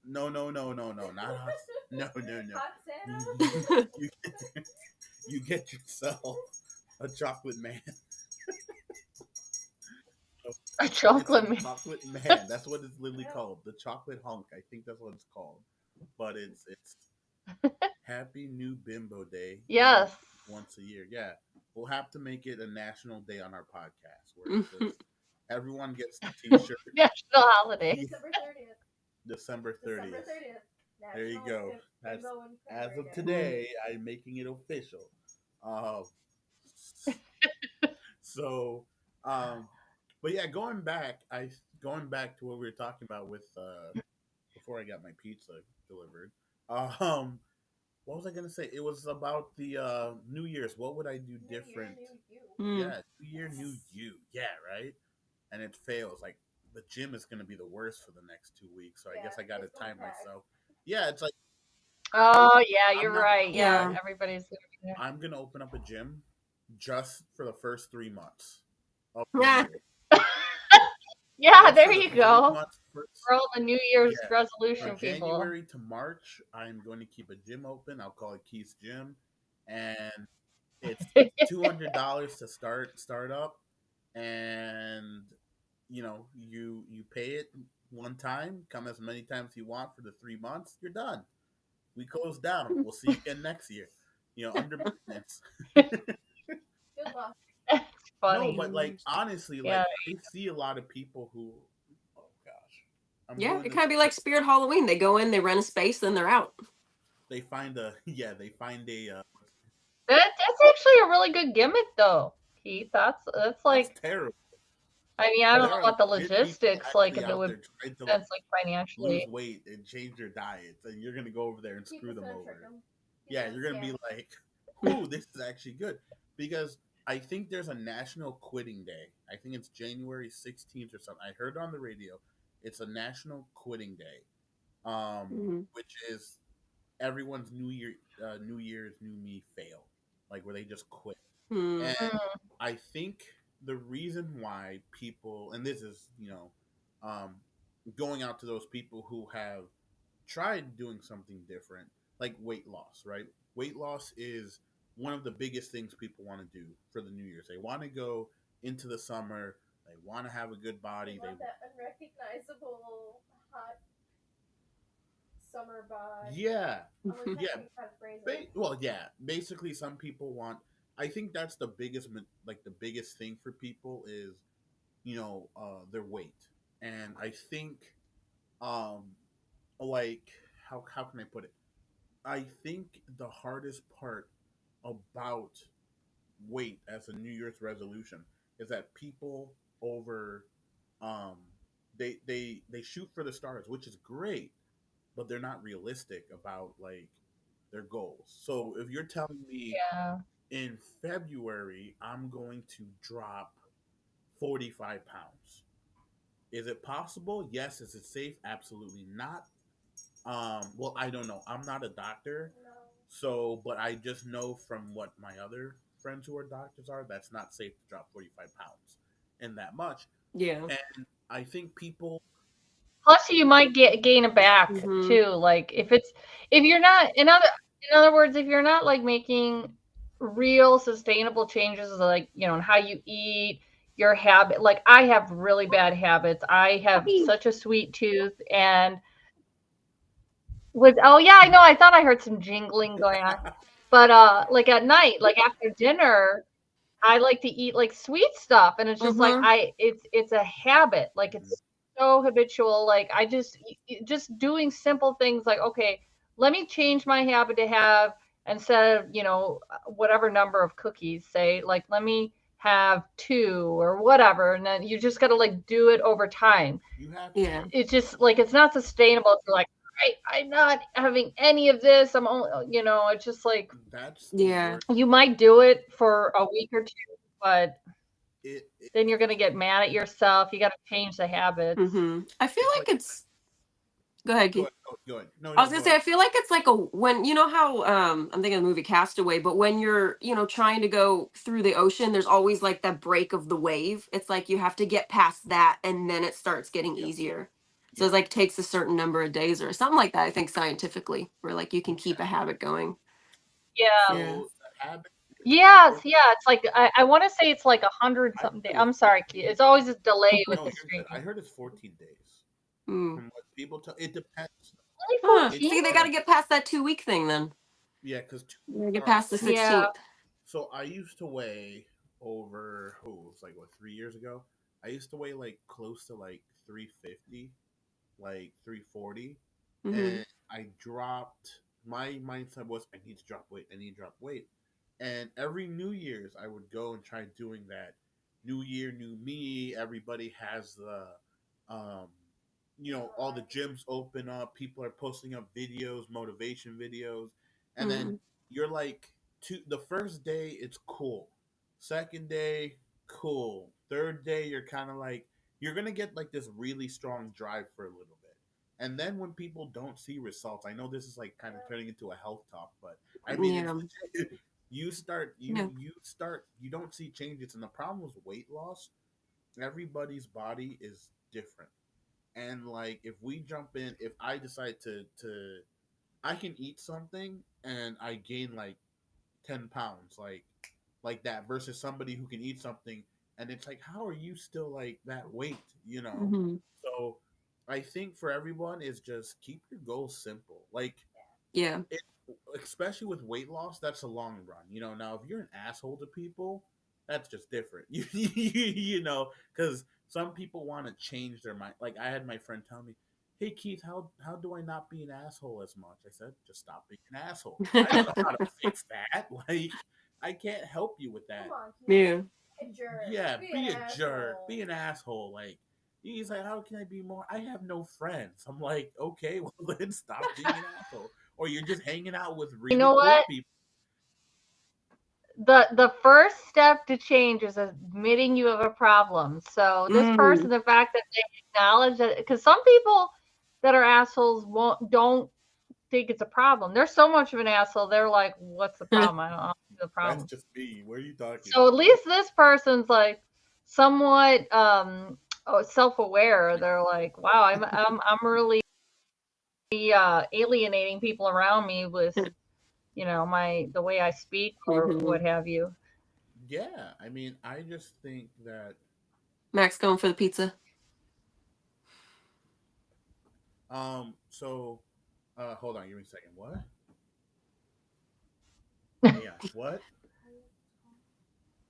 no, not hot. No, no, no. Hot Santa. You you get yourself a chocolate man. A It's chocolate the man. chocolate man. That's what it's literally called. The chocolate hunk. I think that's what it's called. But it's Happy New Bimbo Day. Yes. Once a year. Yeah. We'll have to make it a national day on our podcast where it's just everyone gets the t-shirt. National holiday. December 30th. December December 30th. 30th. There you go. That's Bimbo and as Cranberry of Day. today, I'm making it official. Um, so, but yeah, going back to what we were talking about with before I got my pizza delivered. What was I gonna say? It was about the New Year's. What would I do New year, different? new you. Mm. Yeah, New Year, new you. Yeah, right. And it fails. Like the gym is gonna be the worst for the next 2 weeks. So I Yeah, guess I got to it's gonna time pack. myself. Yeah, it's like Oh yeah, I'm you're not right. gonna Yeah, lie. Yeah. everybody's gonna be there. I'm gonna open up a gym just for the first 3 months of the Yeah. year. Yeah, That's there for the you 3 go. months first. For all the New Year's Yeah. From resolution people. January to March, I'm going to keep a gym open. I'll call it Keith's Gym, and it's $200 to start up, and you pay it one time. Come as many times you want for the 3 months. You're done. We close down. We'll see you again next year. Under maintenance. Good luck. That's No, funny. but like Mm. honestly, Yeah. like I see a lot of people who, oh gosh, I'm Yeah, doing it this. kind of be like Spirit Halloween. They go in, they rent a space, then they're out. They find a yeah, they find a That's actually a really good gimmick though, Keith. That's that's like, terrible. I mean, I But don't know there are what the legit people logistics, like actually if it out would there trying to make like sense, like lose financially. weight and change their diets, and you're gonna go over there and Keith screw is them gonna trick over. him. He's Yeah, gonna you're gonna scam be him. like, "Ooh, this is actually good," because I think there's a national quitting day. I think it's January 16th or something. I heard on the radio. It's a national quitting day, Mhm. which is everyone's New Year's, New Me fail, like where they just quit. Hmm. And Mm, I think the reason why people, and this is, um, going out to those people who have tried doing something different, like weight loss, right? Weight loss is one of the biggest things people want to do for the New Year's. They want to go into the summer, they want to have a good They body. They want that unrecognizable hot summer bod. Yeah, I'm like trying to yeah. think how to phrase it. Well, yeah. Basically, some people want. I think that's the biggest, like the biggest thing for people is their weight, and I think, um, like how can I put it? I think the hardest part about weight as a New Year's resolution is that people over, um, they shoot for the stars, which is great, but they're not realistic about like their goals. So if you're telling me yeah. in February I'm going to drop 45 pounds, is it possible? Yes. Is it safe? Absolutely not. Well, I don't know. I'm not a doctor, No. so but I just know from what my other friends who are doctors are, that's not safe to drop 45 pounds and that much. Yeah. And I think people, Plus, you might gain it back Hmm. too. Like if you're not in other words, if you're not like making real sustainable changes, like in how you eat, your habit. Like I have really bad habits. I have Puppy. such a sweet tooth, and with oh yeah, I know. I thought I heard some jingling going on, but like at night, like after dinner, I like to eat like sweet stuff, and it's just like Hmm. it's a habit. Like it's so habitual. Like I just doing simple things like, okay, let me change my habit to have, instead of whatever number of cookies, say like let me have two or whatever, and then you just got to like do it over time. you have to. Yeah. It's just like it's not sustainable to like, I'm not having any of this. I'm only, it's just like That's the Yeah. worst. you might do it for a week or two, but It then you're going to get mad at yourself. You got to change the habits. I feel it's like, like it's. Go ahead, go Keith. ahead, go ahead. No, I no, was gonna go say ahead. I feel like it's like a when you know how I'm thinking of the movie Castaway, but when you're trying to go through the ocean, there's always like that break of the wave. It's like you have to get past that, and then it starts getting Yep, easier. So it's yep, like takes a certain number of days or something like that. I think scientifically, where like you can keep yeah. a habit going. Yeah. Yeah. So the habit is Yes. over. Yeah. It's like, I want to say it's like 100 I something days. heard it was I'm sorry. 14 It's days. always a delay with No, the you're good. I streaming. heard it's 14 days. Mm. From what people tell, it depends. Only Huh. It 14? See, they got to depends. get past that 2 week thing then. Yeah, because 2 weeks They get are past the okay. Yeah. 16th. So I used to weigh over, it was like what, 3 years ago. I used to weigh like close to like 350, like 340, Mm-hmm. and I dropped. My mindset was I need to drop weight. I need to drop weight, and every New Year's I would go and try doing that. New Year, new me. Everybody has um, all the gyms open up. People are posting up videos, motivation videos, and then Mm-hmm. you're like, the first day it's cool, second day cool, third day you're kind of like you're gonna get like this really strong drive for a little bit, and then when people don't see results, I know this is like kind of turning into a health talk, but I mean it's Yeah. legit. You start Yeah. you don't see changes, and the problem with weight loss, everybody's body is different. And like if we jump in, if I decide to I can eat something and I gain like 10 pounds, like that versus somebody who can eat something and it's like how are you still like that weight, you know? Hmm. So I think for everyone is just keep your goals simple. Like Yeah. it, especially with weight loss, that's a long run. You know, now if you're an asshole to people, that's just different. You know, because some people want to change their mind. Like I had my friend tell me, "Hey Keith, how do I not be an asshole as much?" I said, "Just stop being an asshole." I don't know how to fix that. Like I can't help you with Come that. on, Keith. Yeah. Be a jerk. Yeah, Be an be a jerk, asshole. be an asshole. Like he's like, how can I be more? I have no friends. I'm like, okay, well then stop being an asshole, or you're just hanging out with You really know cool what? people. The first step to change is admitting you have a problem. So this Mm. person, the fact that they acknowledge that, because some people that are assholes won't don't think it's a problem. They're so much of an asshole. They're like, "What's the problem? I don't see the That's problem." just me. What are you talking So at about? least this person's like somewhat self-aware. They're like, "Wow, I'm really alienating people around me with my the way I speak or Hmm. what have you." Yeah, I mean, I just think that Max going for the pizza. so hold on, give me a second. What? AI. What?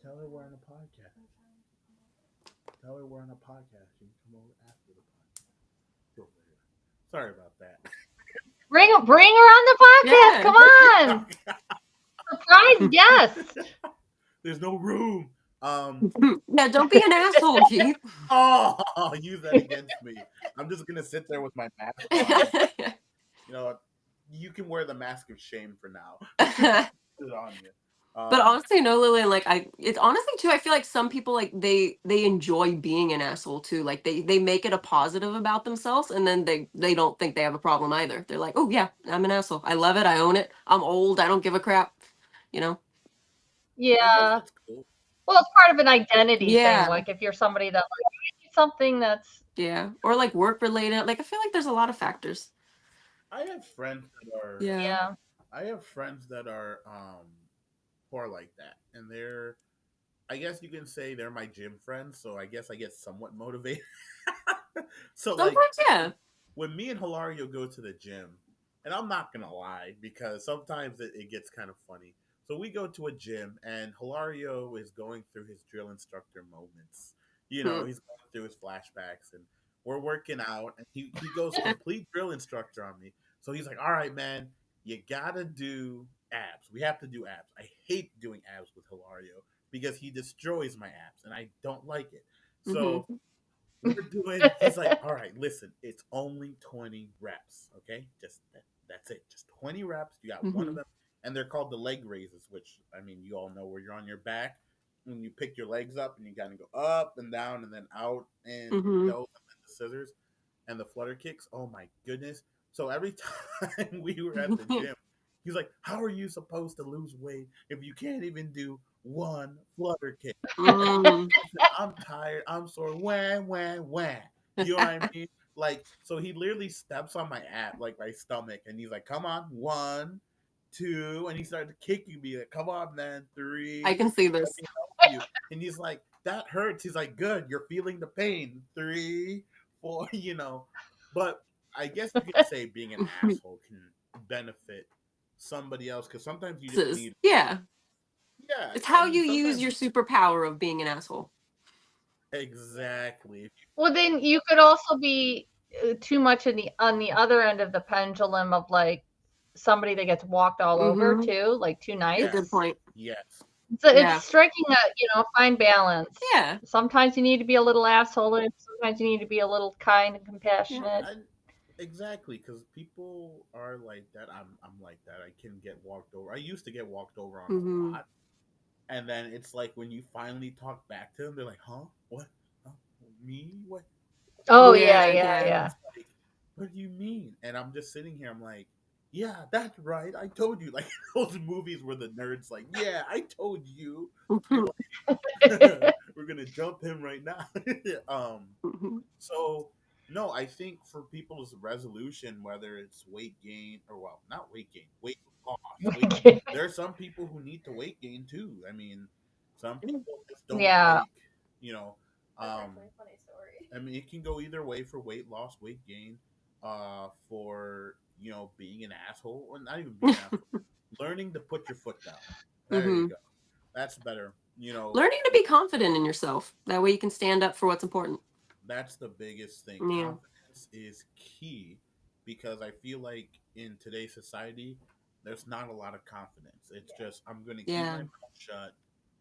Tell her we're on a podcast. Tell her we're on a podcast. You can come over after the podcast. Go over here. Sorry about that. Bring her on the podcast. Yeah. Come on. Surprise guest. There's no room. Um Yeah, don't be an asshole, Keith. oh use that against me. I'm just gonna sit there with my mask on. You know, you can wear the mask of shame for now. Put it on you. But Um, honestly, no, Lillian, like it's honestly too, I feel like some people like they enjoy being an asshole too. Like they make it a positive about themselves and then they don't think they have a problem either. They're like, "Oh yeah, I'm an asshole. I love it. I own it. I'm old. I don't give a crap." You know? I guess Yeah. that's cool. Well, it's part of an identity thing. Yeah. Like if you're somebody that like something that's Yeah. Or like work related. Like I feel like there's a lot of factors. I have friends that are Yeah. yeah. I have friends that are who are like that, and they're I guess you can say they're my gym friends. So I guess I get somewhat motivated. So like Sometimes yeah. when me and Hilario go to the gym, and I'm not gonna lie because sometimes it gets kind of funny. So we go to a gym, and Hilario is going through his drill instructor moments. You know, Hmm. he's going through his flashbacks, and we're working out, and he goes complete drill instructor on me. So he's like, "All right, man, you gotta do abs. We have to do abs. I hate doing abs with Hilario because he destroys my abs, and I don't like it. So Hmm. we're doing he's like, all right, listen, it's only 20 reps, okay? That's it, just 20 reps. You got one of Hmm. them, and they're called the leg raises, which I mean you all know, where you're on your back when you pick your legs up and you kind of go up and down and then out, and Hmm. those, and then the scissors and the flutter kicks. Oh my goodness. So every time we were at the gym, he's like, how are you supposed to lose weight if you can't even do one flutter kick? Mm. Listen, I'm tired. I'm sore. Wah, wah, wah. You know what I mean? Like, so he literally steps on my ab, like my stomach, and he's like, come on, one, two. And he started kicking me, like, come on, man, I three. can see Let this. me help you. And he's like, that hurts. He's like, good. You're feeling the pain. Three, four, you know. But I guess you could say being an asshole can benefit somebody else because sometimes you just need, Yeah. yeah. It's I how mean, you use sometimes your superpower of being an asshole. exactly. Well, then you could also be too much in the on the other end of the pendulum of like somebody that gets walked all over Mm-hmm. too, like too It's a good nice. Yes. point. Yes. It's Yeah. striking a fine balance. Yeah. Sometimes you need to be a little asshole, and sometimes you need to be a little kind and Yeah. compassionate. I, exactly, because people are like that. I'm like that. I can get walked over. I used to get walked over on a Mm-hmm. lot, and then it's like when you finally talk back to them, they're like, "Huh? What? Huh? Me? What?" Oh And yeah, Yeah. yeah, Yeah. yeah. it's like, "What do you mean?" And I'm just sitting here. I'm like, yeah, that's right. I told you. Like those movies where the nerds like, yeah, I told you. You're Mhm. like, we're gonna jump him right now. um, Mhm. so no, I think for people's resolution, whether it's weight gain or well, not weight gain, weight loss. Weight. There are some people who need to weight gain too. I mean, some people just don't Yeah. like, you know. That's Um, actually a funny story. I mean, it can go either way for weight loss, weight gain, for being an asshole or not even being an asshole, learning to put your foot down. There you Mhm. go. That's better. Learning to be confident in yourself. That way you can stand up for what's important. That's the biggest thing. Yeah. Confidence is key because I feel like in today's society, there's not a lot of confidence. It's Yeah. just I'm going to keep my Yeah. mouth shut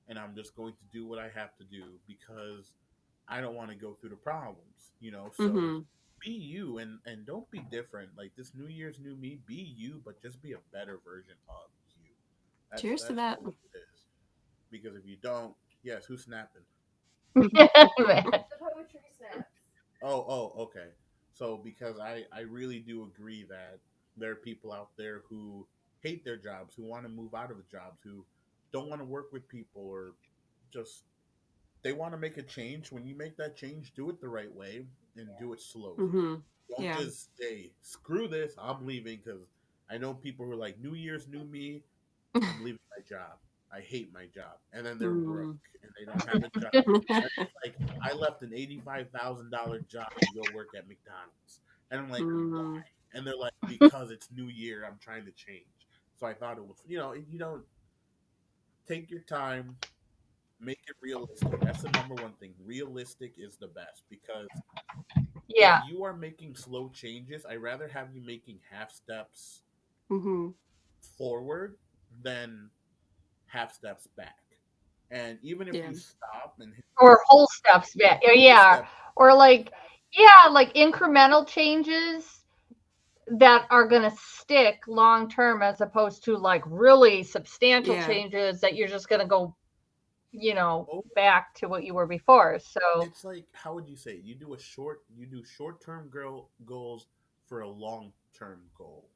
and I'm just going to do what I have to do because I don't want to go through the problems. So Mhm. be you and don't be different. Like this New Year's new me, be you, but just be a better version of you. That's Cheers to that's that. really what it is. Because if you don't, yes, who's snapping? The poetry snaps. Okay. So because I really do agree that there are people out there who hate their jobs, who want to move out of the jobs, who don't want to work with people or just they want to make a change. When you make that change, do it the right way and Yeah. do it slowly. Mhm. Don't Yeah. just say screw this, I'm leaving because I know people who are like New Year's, new me. I'm leaving my job. I hate my job. And then they're broke Mm. and they don't have a job. And it's like I left an $85,000 job to go work at McDonald's. And I'm like, why? Mm. And they're like, because it's New Year, I'm trying to change. So I thought it was, take your time, make it realistic. That's the number one thing. Realistic is the best because if Yeah. you are making slow changes, I rather have you making half steps Mhm. forward than half steps back. And even if Yeah. you stop and hit Or whole steps back. whole Yeah. step, Or like, yeah, like incremental changes that are going to stick long term as opposed to like really substantial Yeah. changes that you're just going to go, oh, back to what you were before. So, it's like how would you say it? You do short term goals for a long term goal.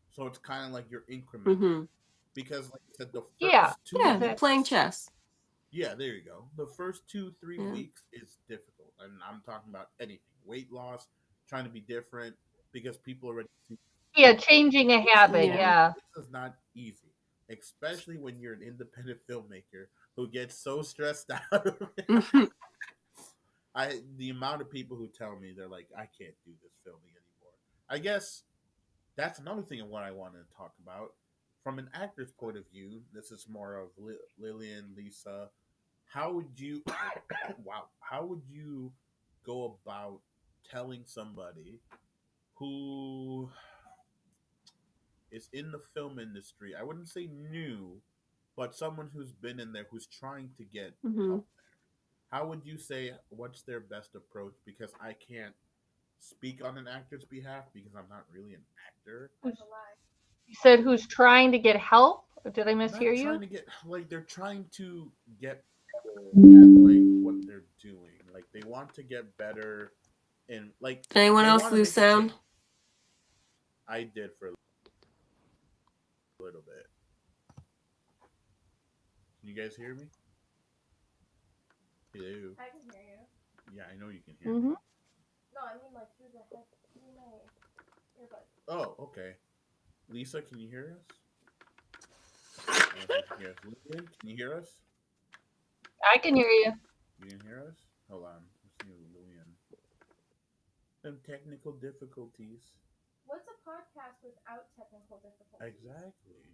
So it's kind of like you're incremental Mhm. because, like I said, the yeah, first two Yeah. exactly. Playing weeks. chess. Yeah, there you go. The first 2 3 Yeah. weeks is difficult, and I'm talking about anything weight loss, trying to be different because people already see Yeah, changing a this is habit. Yeah. Yeah. this is not easy, especially when you're an independent filmmaker who gets so stressed out of it. Mhm. The amount of people who tell me they're like, I can't do this filming anymore. I guess that's another thing of what I wanted to talk about from an actor's point of view. This is more of Lillian, Lisa. How would you, wow, how would you go about telling somebody who is in the film industry? I wouldn't say new, but someone who's been in there who's trying to get Mhm. up there. How would you say what's their best approach? Because I can't speak on an actor's behalf because I'm not really an actor. That's Who's, a lie. you said who's trying to get help? Did I mishear Not trying you? to get like they're trying to get better at like what they're doing. Like they want to get better and like Did anyone they else want to lose make a sound? change. I did for a little bit. Can you guys hear me? Hello. I can hear you. Yeah, I know you can hear me. Hmm. No, I mean like through the head, through my earbuds. Oh, okay. Lisa, can you hear us? I don't think you can hear us. Lillian, can you hear us? I can hear you. You can hear us? Hold on. Let's see Lillian. Some technical difficulties. What's a podcast without technical difficulties? Exactly.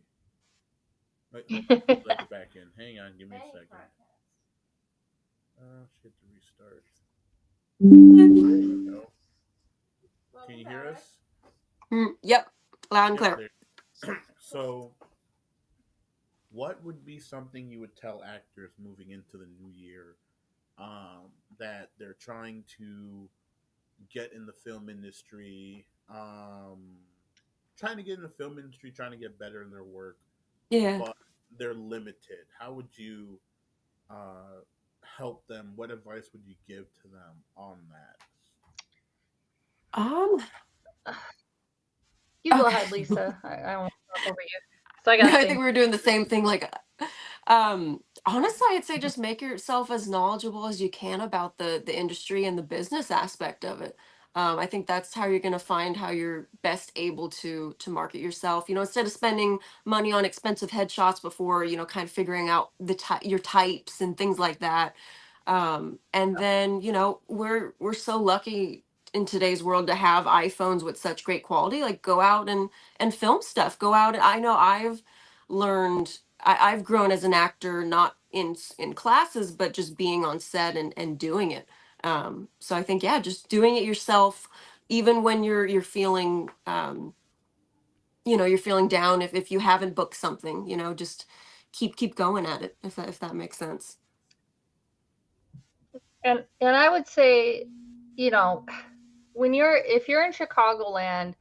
Wait, hopefully we let her back in. Hang on, give me a Any second. podcast. Shit to restart. There you Mm. go. Can Welcome you hear back. us? Yep. Loud and Yep, clear. there. So, what would be something you would tell actors moving into the new year that they're trying to get in the film industry, trying to get in the film industry, trying to get better in their work, Yeah. but they're limited? How would you uh, help them? What advice would you give to them on that? Um, You go Okay. ahead, Lisa. I won't talk over you. So I No, gotta I think think. we were doing the same thing. Like, honestly, I'd say just make yourself as knowledgeable as you can about the industry and the business aspect of it. I think that's how you're going to find how you're best able to market yourself. You know, instead of spending money on expensive headshots before, kind of figuring out your types and things like that. And then, we're so lucky in today's world to have iPhones with such great quality. Like, go out and film stuff. Go out. I know I've grown as an actor, not in classes, but just being on set and doing it. So I think, yeah, just doing it yourself, even when you're feeling you're feeling down, if you haven't booked something, just keep going at it, if that makes sense. And I would say, you know, when you're if you're in Chicagoland,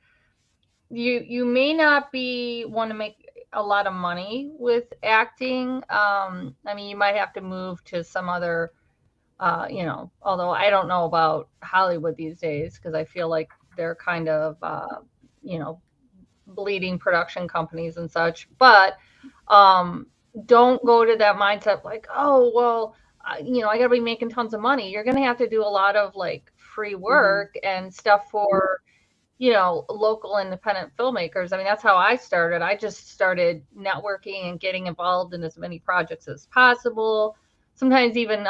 you may not be want to make a lot of money with acting. I mean, you might have to move to some other, although I don't know about Hollywood these days because I feel like they're kind of, you know, bleeding production companies and such. But um, don't go to that mindset like, oh, well, I got to be making tons of money. You're going to have to do a lot of like free Hmm. work and stuff for, local independent filmmakers. I mean, that's how I started. I just started networking and getting involved in as many projects as possible. Sometimes even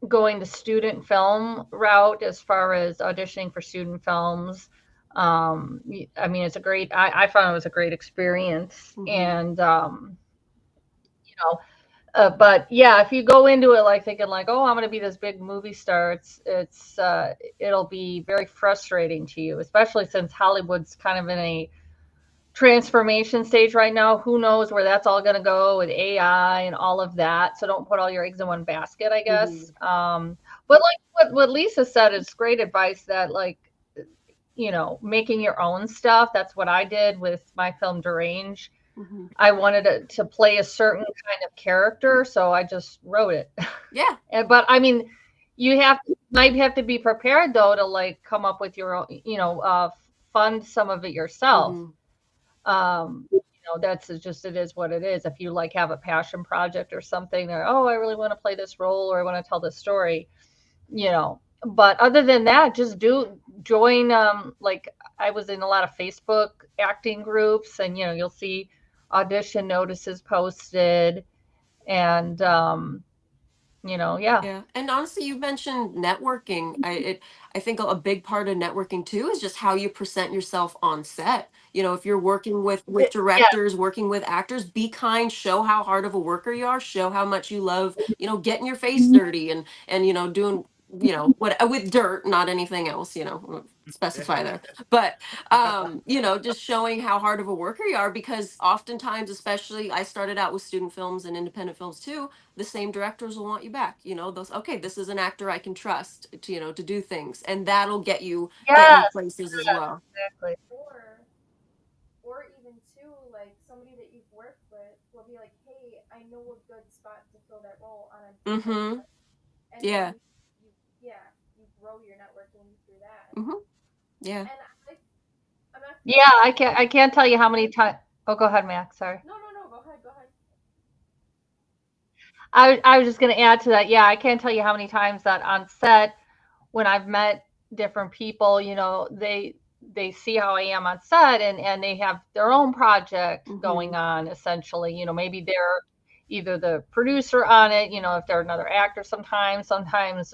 going the student film route as far as auditioning for student films. I mean, I found it was a great experience. Hmm. And, you know, but yeah, if you go into it like thinking like, oh, I'm going to be this big movie star, it'll be very frustrating to you, especially since Hollywood's kind of in a transformation stage right now. Who knows where that's all going to go with AI and all of that. So don't put all your eggs in one basket, I guess. Hmm. But like what Lisa said is great advice that like, making your own stuff. That's what I did with my film Derange. Hmm. I wanted to play a certain kind of character, so I just wrote it. Yeah. But I mean, might have to be prepared though to like come up with your own, fund some of it yourself. Hmm. That's just it is what it is. If you like have a passion project or something, or oh, I really want to play this role or I want to tell this story, But other than that, just do join. Like I was in a lot of Facebook acting groups, and you'll see audition notices posted, and yeah. Yeah, and honestly, you mentioned networking. I think a big part of networking too is just how you present yourself on set. If you're working with Yeah. directors, working with actors, be kind, show how hard of a worker you are, show how much you love, getting your face dirty and doing what with dirt, not anything else. Specify there, but just showing how hard of a worker you are, because oftentimes, especially I started out with student films and independent films too, the same directors will want you back. Those, okay, this is an actor I can trust to do things, and that'll get you Yes. places as Yes. well. Exactly. Or or even too, like somebody that you've worked with will be like, hey, I know a good spot to fill that role on a different Mm-hmm. project. And Yeah. then you yeah, you grow your networking through that. Mm-hmm. Yeah. And I'm not Yeah, gonna I say can't. I can't tell you how many times. Oh, go ahead, Max. Sorry. no, go ahead, go ahead. I was just going to add to that. Yeah, I can't tell you how many times that on set when I've met different people, they see how I am on set, and they have their own project Mm-hmm. going on essentially. Maybe they're either the producer on it, if they're another actor sometimes,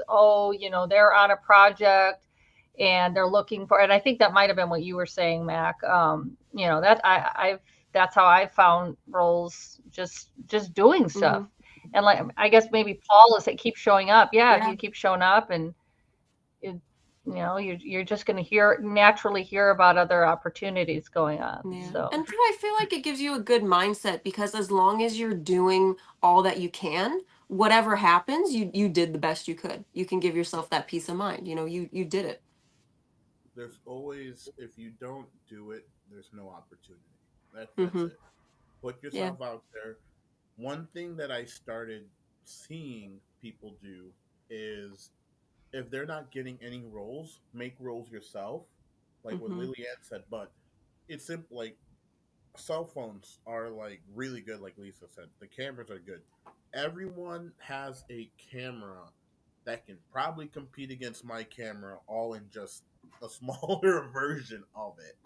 oh, they're on a project and they're looking for, and I think that might have been what you were saying, Mac. That I've that's how I found roles, just doing Mm-hmm. stuff. And like I guess maybe Paul is it keeps showing up. Yeah, if Yeah. you keep showing up and it, you're just going to naturally hear about other opportunities going on. Yeah. So And too, I feel like it gives you a good mindset, because as long as you're doing all that you can, whatever happens, you did the best you could. You can give yourself that peace of mind. You did it. There's always, if you don't do it, there's no opportunity. That's Mm-hmm. it. Put Yeah. yourself out there. One thing that I started seeing people do is if they're not getting any roles, make roles yourself. Like what Mm-hmm. Lillian said, but it's simple. Like cell phones are like really good, like Lisa said. The cameras are good. Everyone has a camera that can probably compete against my camera, all in just a smaller version of it.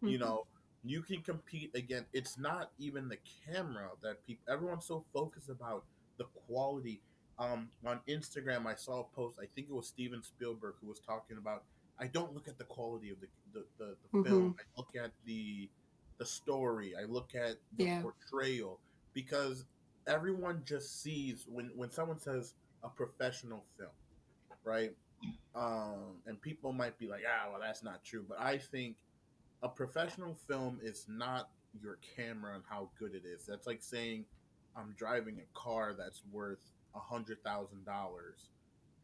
You Mhm. know, you can compete again. It's not even the camera that people. Everyone's so focused about the quality. On Instagram, I saw a post. I think it was Steven Spielberg who was talking about. I don't look at the quality of the film. Mhm. I look at the story. I look at the Yeah. portrayal because everyone just sees when someone says a professional film, right? And people might be like, ah, well, that's not true. But I think a professional film is not your camera and how good it is. That's like saying I'm driving a car that's worth $100,000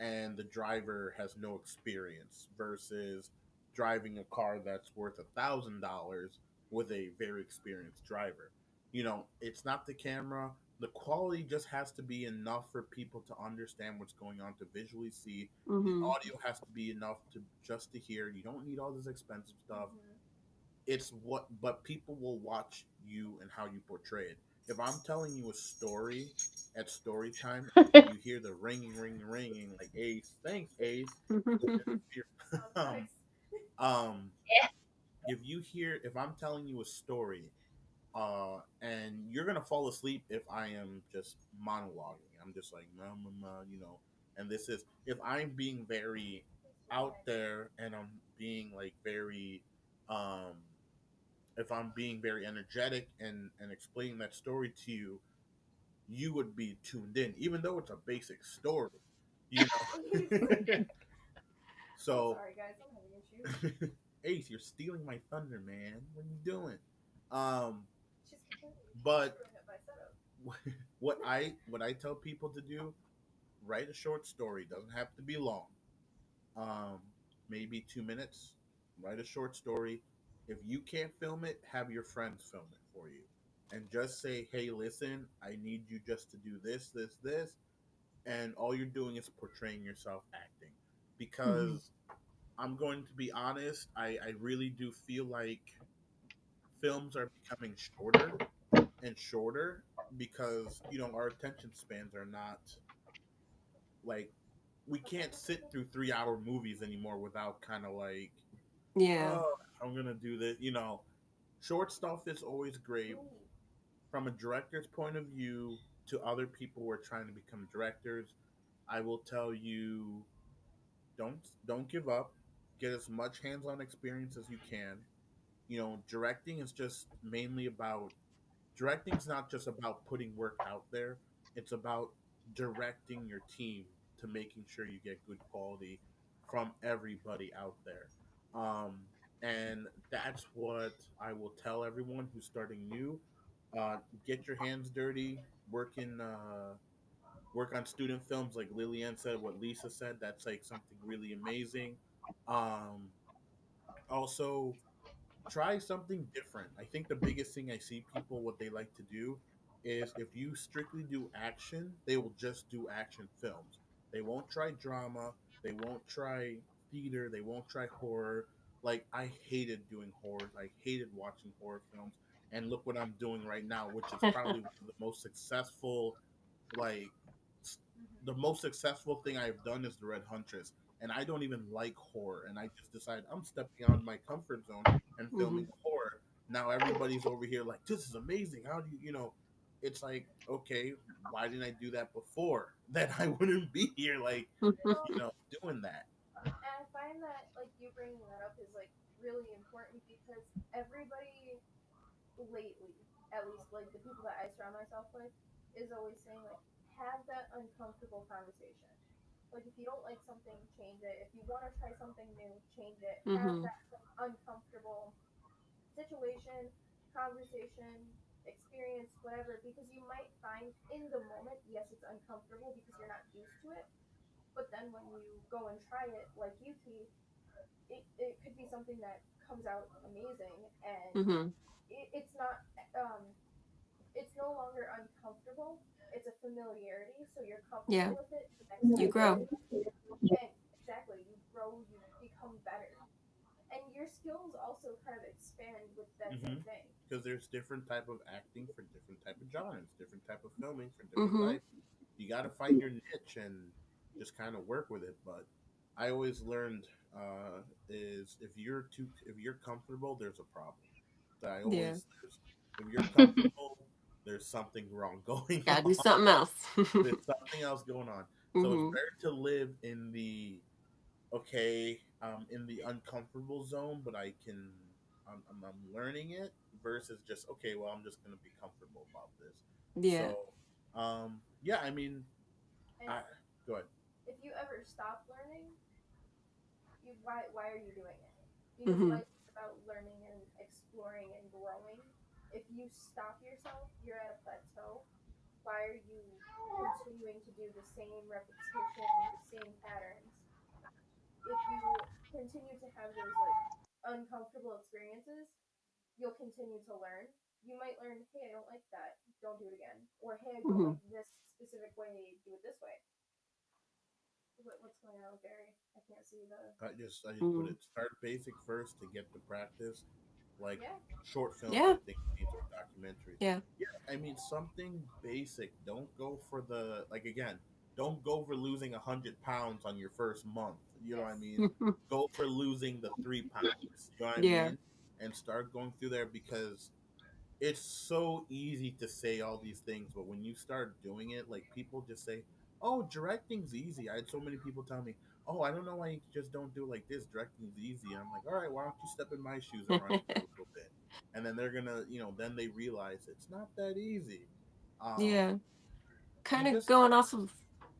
and the driver has no experience versus driving a car that's worth $1,000 with a very experienced driver. It's not the camera. The quality just has to be enough for people to understand what's going on, to visually see. The Mhm. audio has to be enough to just to hear. You don't need all this expensive stuff. Mm-hmm. It's what, but people will watch you and how you portray it. If I'm telling you a story at story time and you hear the ringing like Ace, thanks Ace. Sound um, effects. um, Yeah. if I'm telling you a story, and you're gonna fall asleep if I am just monologuing. I'm just like, ma, ma, ma, and this is if I'm being very out there and I'm being like very, um, if I'm being very energetic and explaining that story to you, you would be tuned in, even though it's a basic story, you know. I'm So, sorry, guys. I'm having issues. Ace, you're stealing my thunder, man. What are you doing? Um, She's completely but screwing up my setup. what I tell people to do, write a short story. Doesn't have to be long. Um, maybe 2 minutes. Write a short story. If you can't film it, have your friends film it for you, and just say, "Hey, listen, I need you just to do this, this, this," and all you're doing is portraying yourself acting. Mhm. Because I'm going to be honest, I really do feel like films are becoming shorter and shorter because our attention spans are not like we can't sit through 3 hour movies anymore without kind of like, Yeah. oh, I'm gonna do this. Short stuff is always great Ooh. from a director's point of view. To other people who are trying to become directors, I will tell you, don't give up. Get as much hands-on experience as you can. Directing is just mainly about directing's not just about putting work out there. It's about directing your team to making sure you get good quality from everybody out there. Um, and that's what I will tell everyone who's starting new. Get your hands dirty. Work on student films, like Lillian said. What Lisa said. That's like something really amazing. Um, Also, try something different. I think the biggest thing I see people what they like to do is if you strictly do action, they will just do action films. They won't try drama, they won't try theater, they won't try horror. Like I hated doing horror. I hated watching horror films. And look what I'm doing right now, which is probably one of the most successful like the Mm-hmm. most successful thing I've done is the Red Huntress, and I don't even like horror, and I just decided I'm stepping out of my comfort zone and filming Mhm. horror. Now everybody's over here like, this is amazing. How do It's like, okay, why didn't I do that before? Then I wouldn't be here, like, Well, doing that. and I find that like you bringing that up is like really important because everybody lately, at least like the people that I surround myself with, is always saying like have that uncomfortable conversation. Like if you don't like something, change it. If you want to try something new, change it. Have Mhm. that uncomfortable situation, conversation, experience, whatever, because you might find in the moment, yes, it's uncomfortable because you're not used to it. But then when you go and try it, like you, T, it could be something that comes out amazing and Mhm. it's not um it's no longer uncomfortable. It's a familiarity, so you're comfortable Yeah. with it the next You time you do grow. it. And exactly, you grow, you become better. And your skills also kind of expand with that Mm-hmm. same thing. Because there's different type of acting for different type of genres, different type of filming for different Mm-hmm. type. You got to find your niche and just kind of work with it. But I always learned is if you're comfortable, there's a problem. So I Yeah. always there's if you're comfortable, there's something wrong going Gotta do on. something else. There's something else going on. So it's Mm-hmm. better to live in the okay, in the uncomfortable zone, but I'm learning it versus just okay, well, I'm just gonna be comfortable about this. Yeah. So, yeah, I mean, And I go ahead. if you ever stop learning, why are you doing it? Because Mm-hmm. life is about learning and exploring and growing. If you stop yourself, you're at a plateau. Why are you continuing to do the same repetition, the same patterns? If you continue to have those like uncomfortable experiences, you'll continue to learn. You might learn, hey, I don't like that. Don't do it again. Or hey, I don't Mm-hmm. like this specific way. Do it this way. What's going on with Barry? I can't see the. I just put Mm-hmm. it start basic first to get the practice, like Yeah. short films, Yeah. I think needs or documentaries. Yeah. Yeah, I mean something basic. Don't go for the like again. Don't go for losing 100 pounds on your first month. You know what I Yes. mean? Go for losing the 3 pounds. You know what I Yeah. mean? And start going through there because it's so easy to say all these things, but when you start doing it, like people just say, "Oh, directing's easy." I had so many people tell me, "Oh, I don't know why you just don't do it like this. Directing's easy." And I'm like, "All right, why don't you step in my shoes and run it for a little bit?" And then they're gonna, then they realize it's not that easy. Um, Yeah. you Kind of just going off of.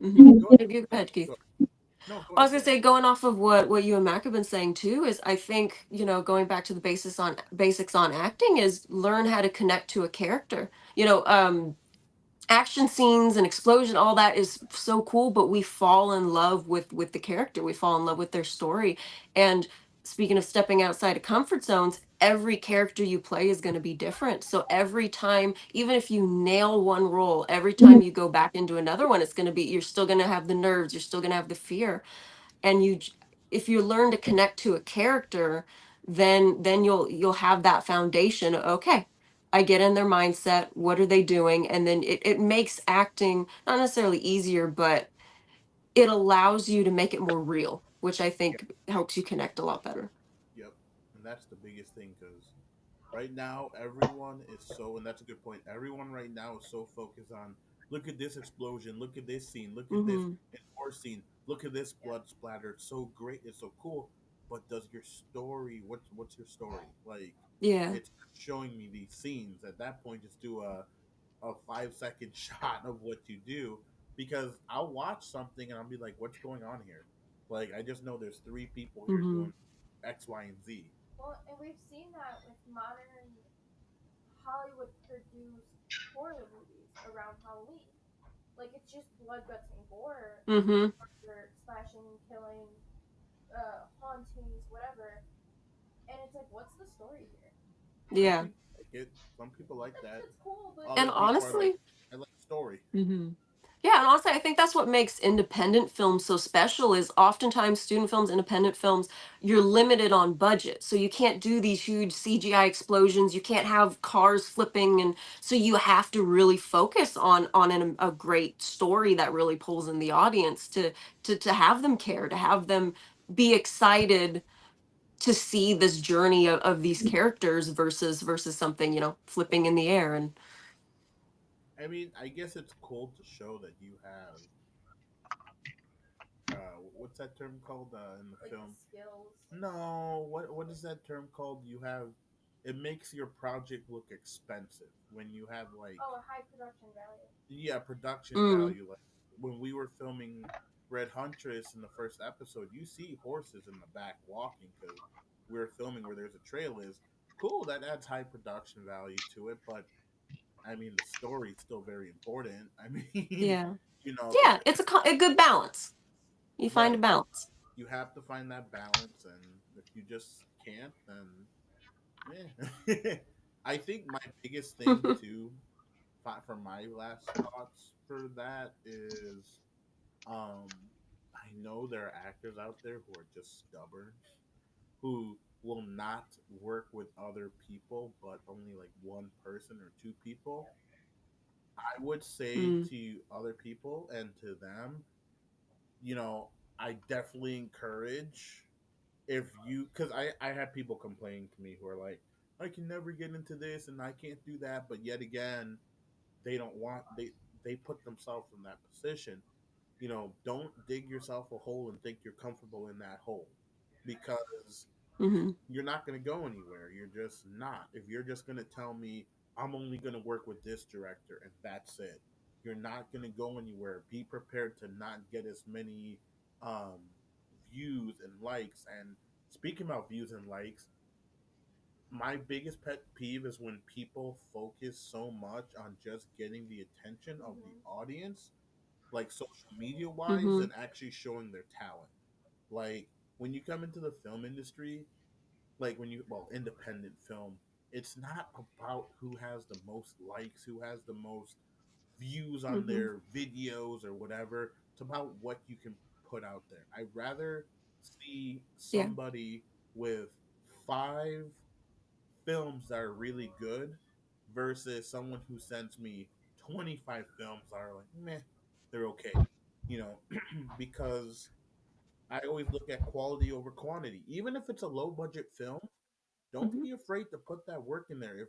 Mm-hmm. go ahead, Go go ahead, ahead, Keith. go ahead. No, go I ahead, was go gonna ahead. say, going off of what you and Mac have been saying too, is I think, going back to the basics on acting is learn how to connect to a character. Action scenes and explosion, all that is so cool, but we fall in love with the character. We fall in love with their story. And speaking of stepping outside of comfort zones, every character you play is going to be different. So every time, even if you nail one role, every time you go back into another one, it's going to be, you're still going to have the nerves, you're still going to have the fear. And if you learn to connect to a character, then you'll have that foundation. Okay, I get in their mindset, what are they doing? And then it makes acting not necessarily easier, but it allows you to make it more real, which I Yep, think helps you connect a lot better. yep, and that's the biggest thing because right now, everyone is so, and that's a good point. Everyone right now is so focused on look at this explosion, look at this scene, look at this Mm-hmm. war scene, look at this Yeah. blood splatter. It's so great, it's so cool. But does your story? What's your story? Like, Yeah. it's showing me these scenes. At that point, just do a 5 second shot of what you do because I'll watch something and I'll be like, what's going on here? Like, I just know there's three people here Mm-hmm. doing X, Y, and Z. Well, and we've seen that with modern Hollywood produced horror movies around Halloween. Like it's just blood, guts, and gore, and Mm-hmm. murder, slashing, killing, hauntings, whatever. And it's like, what's the story here? Some Yeah. people like it. Some people like that. That's cool, but And Other people are like, honestly, I like story. hmm, yeah, and honestly, I think that's what makes independent films so special is oftentimes student films, independent films, you're limited on budget. So you can't do these huge CGI explosions, you can't have cars flipping, and so you have to really focus on a great story that really pulls in the audience to have them care, to have them be excited to see this journey of these characters versus something, flipping in the air and I mean, I guess it's cool to show that you have what's that term called in the like the film? skills. No, what is that term called? You have it makes your project look expensive when you have like Oh, a high production value. yeah, production mm, value. Like when we were filming Red Huntress in the first episode, you see horses in the back walking because we were filming where there's a trail is. Cool, that adds high production value to it, but I mean the story's still very important. I mean, yeah. because Yeah, it's a good balance. You find a right, balance. you have to find that balance, and if you just can't, then yeah. I think my biggest thing too, for my last thoughts for that is I know there are actors out there who are just stubborn, who will not work with other people, but only like one person or two people, I would say Mm, to other people and to them, you know, I definitely encourage if you, because I have people complaining to me who are like, I can never get into this and I can't do that, but yet again, they don't want they put themselves in that position. You know, don't dig yourself a hole and think you're comfortable in that hole, because mm-hmm, you're not going to go anywhere. You're just not. If you're just going to tell me I'm only going to work with this director and that's it, you're not going to go anywhere. Be prepared to not get as many um, views and likes. And speaking about views and likes, my biggest pet peeve is when people focus so much on just getting the attention of the Mhm. audience, like social media wise, mm-hmm, than actually showing their talent. Like when you come into the film industry, like when you, well, independent film, it's not about who has the most likes, who has the most views on mm-hmm. their videos or whatever. It's about what you can put out there. I'd rather see Yeah. somebody with 5 films that are really good versus someone who sends me 25 films that are like meh, they're okay, you know. Because I always look at quality over quantity. Even if it's a low budget film, don't Mm-hmm. be afraid to put that work in there. If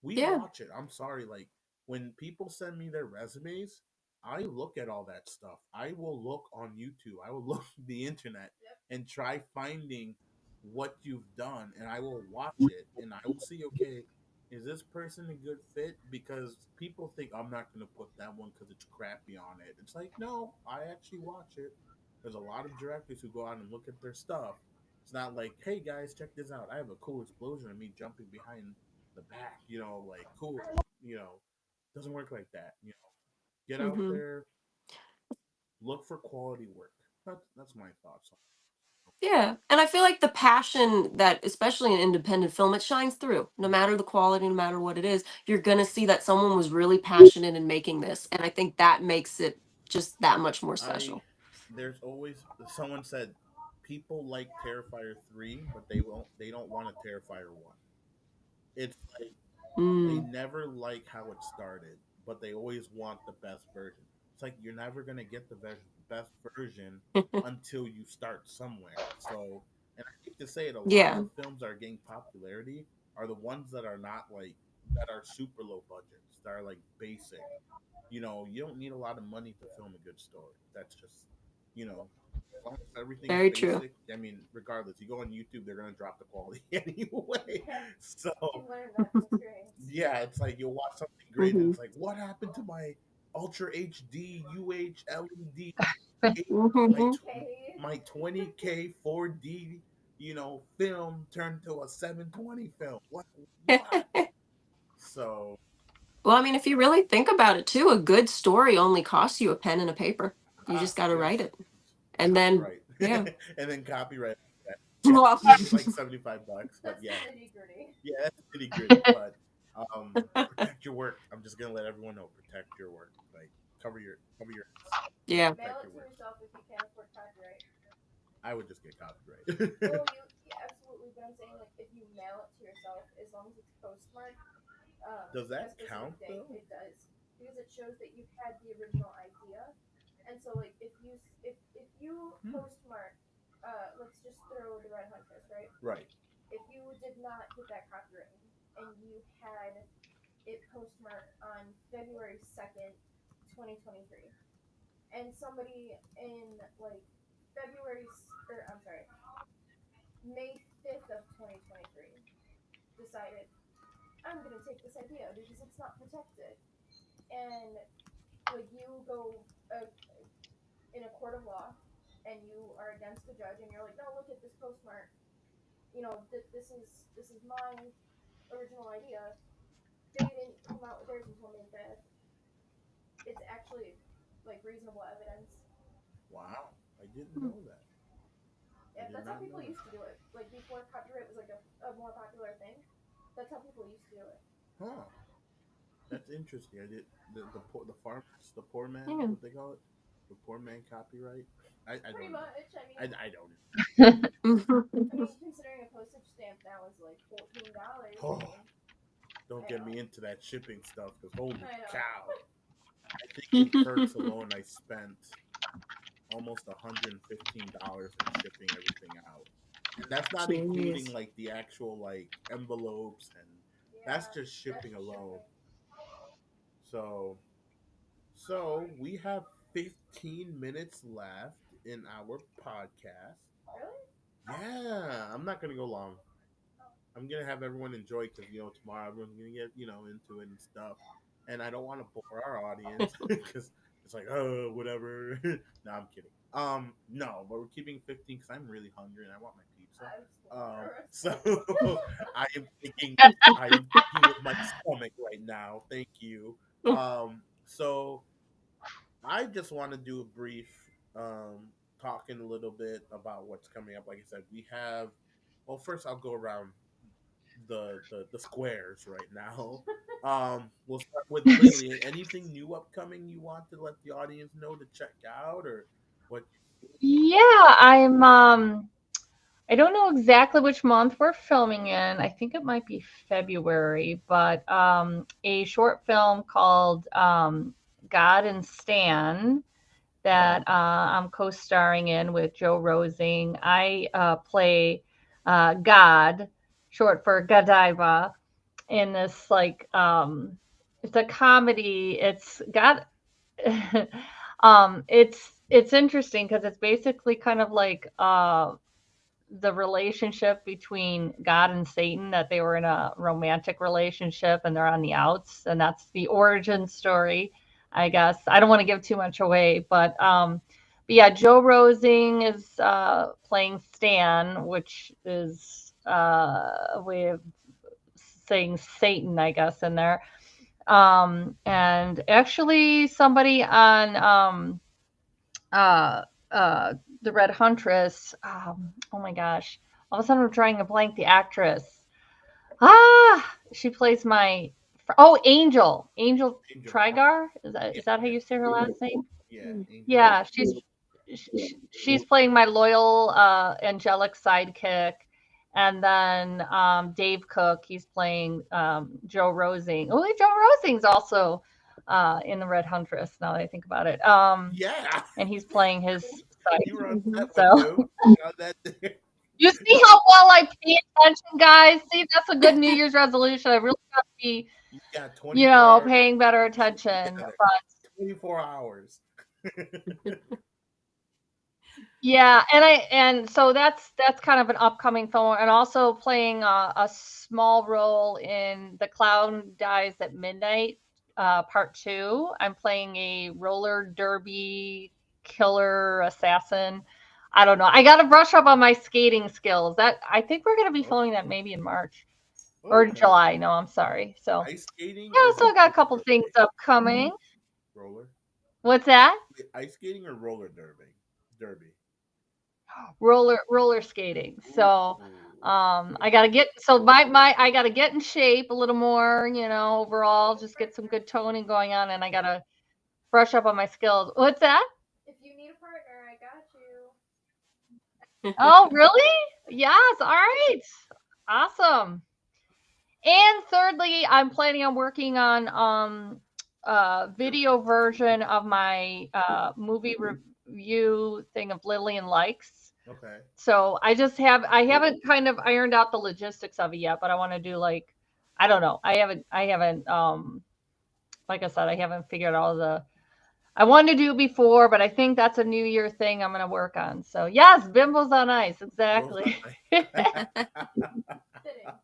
we Yeah. watch it. I'm sorry, like when people send me their resumes, I look at all that stuff. I will look on YouTube. I will look the internet Yep. and try finding what you've done, and I will watch it and I will see, okay, is this person a good fit? Because people think I'm not going to put that one because it's crappy on it. It's like, no, I actually watch it. There's a lot of directors who go out and look at their stuff. It's not like, hey guys, check this out. I have a cool explosion of me jumping behind the back, like cool, you know, doesn't work like that. Get out Mm-hmm. there, look for quality work. That's my thoughts on Yeah. And I feel like the passion that, especially in independent film, it shines through. No it. matter the quality, no matter what it is, you're going to see that someone was really passionate in making this. And I think that makes it just that much more I special. There's always someone said people like Terrifier 3, but they don't want a Terrifier 1. It's like they Mm. never like how it started, but they always want the best version. It's like you're never gonna get the best version until you start somewhere. So, and I hate to say it, a lot of Yeah. the films that are getting popularity are the ones that are not like that are super low budgets, that are like basic. You don't need a lot of money to film a good story. That's just, you know, as long as everything's Very true. basic. I mean, regardless, you go on YouTube, they're gonna drop the quality anyway. Yeah. So You learn that from experience. yeah, it's like you'll watch something great and Mm-hmm. it's like, what happened to my Ultra HD UH LED, my Mm-hmm. 20K. my 20K 4D, film turned to a 720 film. What? So Well, I mean, if you really think about it too, a good story only costs you a pen and a paper. You ah just got to yes, write it. And then, copyright, yeah. and then copyright. That. Yeah, Well, which is like $75. But That's the yeah, nitty gritty. yeah, that's nitty gritty. But protect your work. I'm just gonna let everyone know. Protect your work. Like cover your ass. yeah. Mail Protect it your to work. yourself if you can't afford copyright. I would just get copyright. Well, you yeah, absolutely, but I'm saying like if you mail it to yourself, as long as it's postmarked, Does a that count specific date, though? it does because it shows that you've had the original idea. And so like if you Hmm. postmark, let's just throw the Red Huntress, right? Right. If you did not get that copyright and you had it postmarked on February 2nd, 2023, and somebody in like or I'm sorry, May 5th of 2023 decided I'm gonna take this idea because it's not protected, and like you go in a court of law and you are against the judge and you're like, no, look at this postmark, this is my original idea. They didn't come out with theirs until May 5th. It's actually like reasonable evidence. Wow. I didn't know that. I Yeah, did that's how not know people that. used to do it. Like before copyright was like a more popular thing. That's how people used to do it. Huh. That's interesting. I did the poor the farmers, the poor man, Yeah. what they call it, the poor man copyright. I Pretty don't know. much. I don't. I mean, considering a postage stamp now is like $14. I Oh, mean, don't I get know. me into that shipping stuff because holy I know. cow! I think in perks alone, I spent almost $115 in shipping everything out, and that's not including Jeez. like the actual like envelopes, and that's Yeah, just that's shipping just alone. shipping. So we have 15 minutes left in our podcast. Really? Yeah, I'm not gonna go long. I'm gonna have everyone enjoy because tomorrow everyone's gonna get into it and stuff, and I don't want to bore our audience because it's like whatever. No, I'm kidding. No, but we're keeping 15 because I'm really hungry and I want my pizza. I'm So starving. I am thinking I am thinking with my stomach right now. Thank you. So I just want to do a brief talking a little bit about what's coming up. Like I said, we have. Well, first I'll go around the squares right now. We'll start with Lily. Anything new upcoming you want to let the audience know to check out, or what? Yeah, I don't know exactly which month we're filming in. I think it might be February, but a short film called God and Stan that I'm co-starring in with Joe Rosing. I play God, short for Godiva, in this it's a comedy. It's got it's interesting because it's basically kind of like the relationship between God and Satan, that they were in a romantic relationship and they're on the outs, and that's the origin story, I guess. I don't want to give too much away, but yeah, Joe Rosing is playing Stan, which is a way of saying Satan, I guess, in there. And actually, somebody on uh, uh, the Red Huntress. Oh my gosh! All of a sudden, I'm drawing a blank. The actress. She plays my. Angel. Angel Angel. Trigar. Yeah, Is that how yeah, you say her last name? yeah. Angel. Yeah, she's playing my loyal angelic sidekick, and then Dave Cook, he's playing Joe Rosing. Oh, Joe Rosing's also in the Red Huntress. Now that I think about it, Yeah, and he's playing his you were sidekick. on set with So him. Got that there. you see how well I pay attention, guys. See, that's a good New Year's resolution. I really got to be, You got 24 hours paying better to put it attention. together. But 24 hours. yeah, and so that's kind of an upcoming film, and also playing a small role in The Clown Dies at Midnight, part two. I'm playing a roller derby killer assassin. I don't know. I got to brush up on my skating skills. That I think we're going to be filming that Oh, maybe in March or okay. July. No, I'm sorry. So Ice skating yeah, or so I got a roller couple things derby? upcoming. Roller? What's that? Wait, ice skating or roller derby? Derby. Roller skating. So Ooh, I gotta get so my I gotta get in shape a little more, overall, Just just get some partner. good toning going on, and I gotta brush up on my skills. What's that? If you need a partner, I got you. Oh, really? Yes. All right. Awesome. And thirdly, I'm planning on working on video version of my movie review thing of Lillian Likes. okay. So I haven't kind of ironed out the logistics of it yet, but I want to do like I don't know. I haven't like I said, I haven't figured out all the I wanted to do before, but I think that's a New Year thing I'm gonna work on. So yes, Bimbos on ice, Bimbos on exactly. ice. Fitting.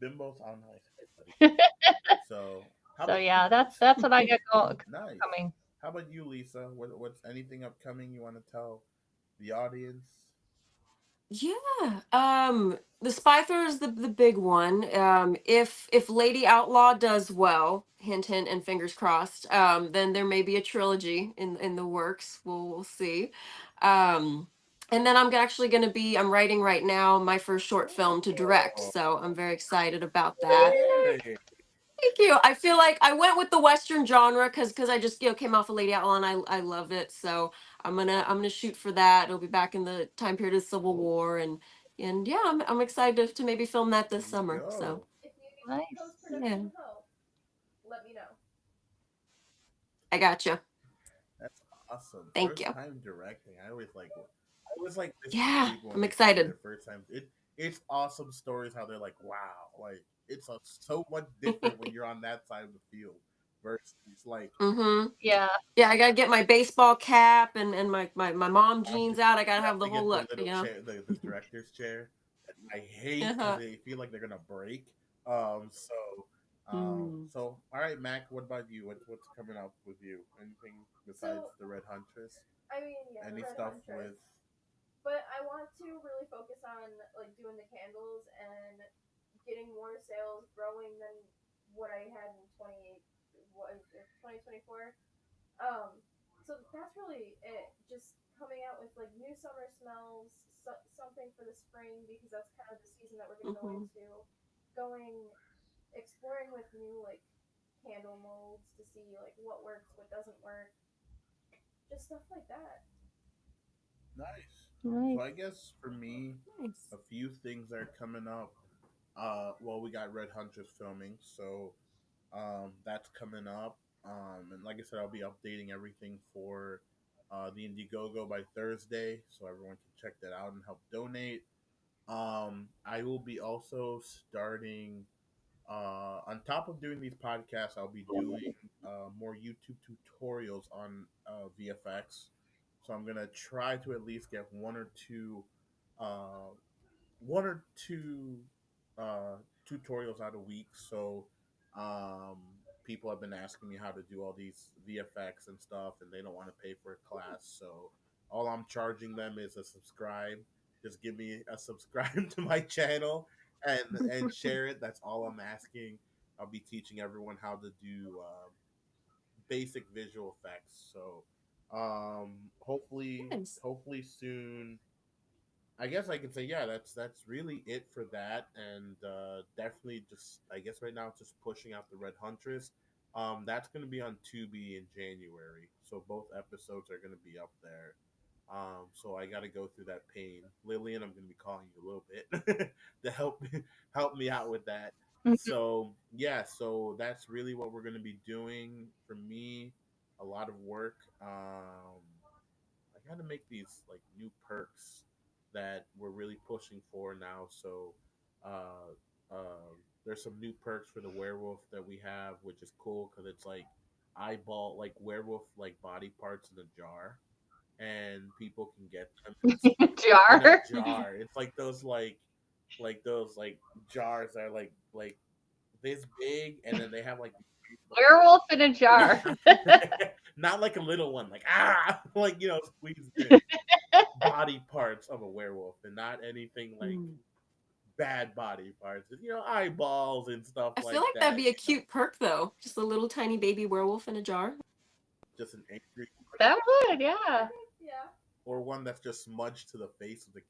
Bimbos on ice, buddy. So, how So about you? yeah, that's what I got Nice. coming. How about you, Lisa? What's anything upcoming you want to tell the audience? Yeah. The Spy Thriller is the big one. If Lady Outlaw does well, hint hint and fingers crossed, then there may be a trilogy in the works. We'll see. Um and then actually going to be I'm writing right now my first short film to direct, Oh, so I'm very excited about that. yay! Thank you. I feel like I went with the Western genre because I just came off of Lady Outlaw and I love it. So I'm gonna shoot for that. It'll be back in the time period of Civil Oh, War, and yeah, I'm excited to maybe film that there this you summer. So go. If you need Nice. post yeah, production help, let me know. I got you. That's awesome. Thank First you. time directing. I always like listening to Yeah, people when I'm they tell me excited. their first time. It's awesome stories how they're like, wow, like so much different when you're on that side of the field versus like Mm-hmm. Yeah. Yeah, I gotta get my baseball cap and my mom I have to, jeans out. I gotta I have have the to whole get the look, little chair, the director's chair. That I hate because Uh-huh. they feel like they're gonna break. So Mm. all right, Mac. What about you? What's coming up with you? Anything besides So, the Red Huntress? I mean, yeah, the Any Red stuff Huntress. with But I want to really focus on like doing the candles and getting more sales growing than what I had in 28 what is it, 2024. Um so that's really it. Just coming out with like new summer smells, something for the spring because that's kind of the season that we're going to go Mm-hmm. into. Going exploring with new like candle molds to see like what works, what doesn't work. Just stuff like that. nice? So Nice. I guess for me, Nice. a few things are coming up. Well, we got Red Huntress filming, so that's coming up. And like I said, I'll be updating everything for the Indiegogo by Thursday, so everyone can check that out and help donate. I will be also starting, on top of doing these podcasts, I'll be doing more YouTube tutorials on VFX. So I'm gonna try to at least get uh, one or two uh, tutorials out a week. So um, people have been asking me how to do all these VFX and stuff, and they don't want to pay for a class. So all I'm charging them is a subscribe. Just give me a subscribe to my channel and share it. That's all I'm asking. I'll be teaching everyone how to do basic visual effects. So Nice. hopefully soon I guess I can say yeah. That's really it for that, and definitely just I guess right now it's just pushing out the Red Huntress. That's going to be on Tubi in January, so both episodes are going to be up there. So I got to go through that pain, Lillian. I'm going to be calling you a little bit to help me out with that. So yeah, so that's really what we're going to be doing for me. A lot of work. I got to make these like new perks that we're really pushing for now. So, uh, there's some new perks for the werewolf that we have, which is cool because it's like eyeball, like werewolf, like body parts in a jar, and people can get them in a Jar. jar. It's like those like jars that are like this big, and then they have like Werewolf in a yeah, jar. not like a little one, like like squeezed in body parts of a werewolf and not anything like Mm. bad body parts, eyeballs and stuff I feel like like that'd that, be a cute perk though. Just a little tiny baby werewolf in a jar. just an angry That would, yeah. I think yeah. or one that's just smudged to the face of the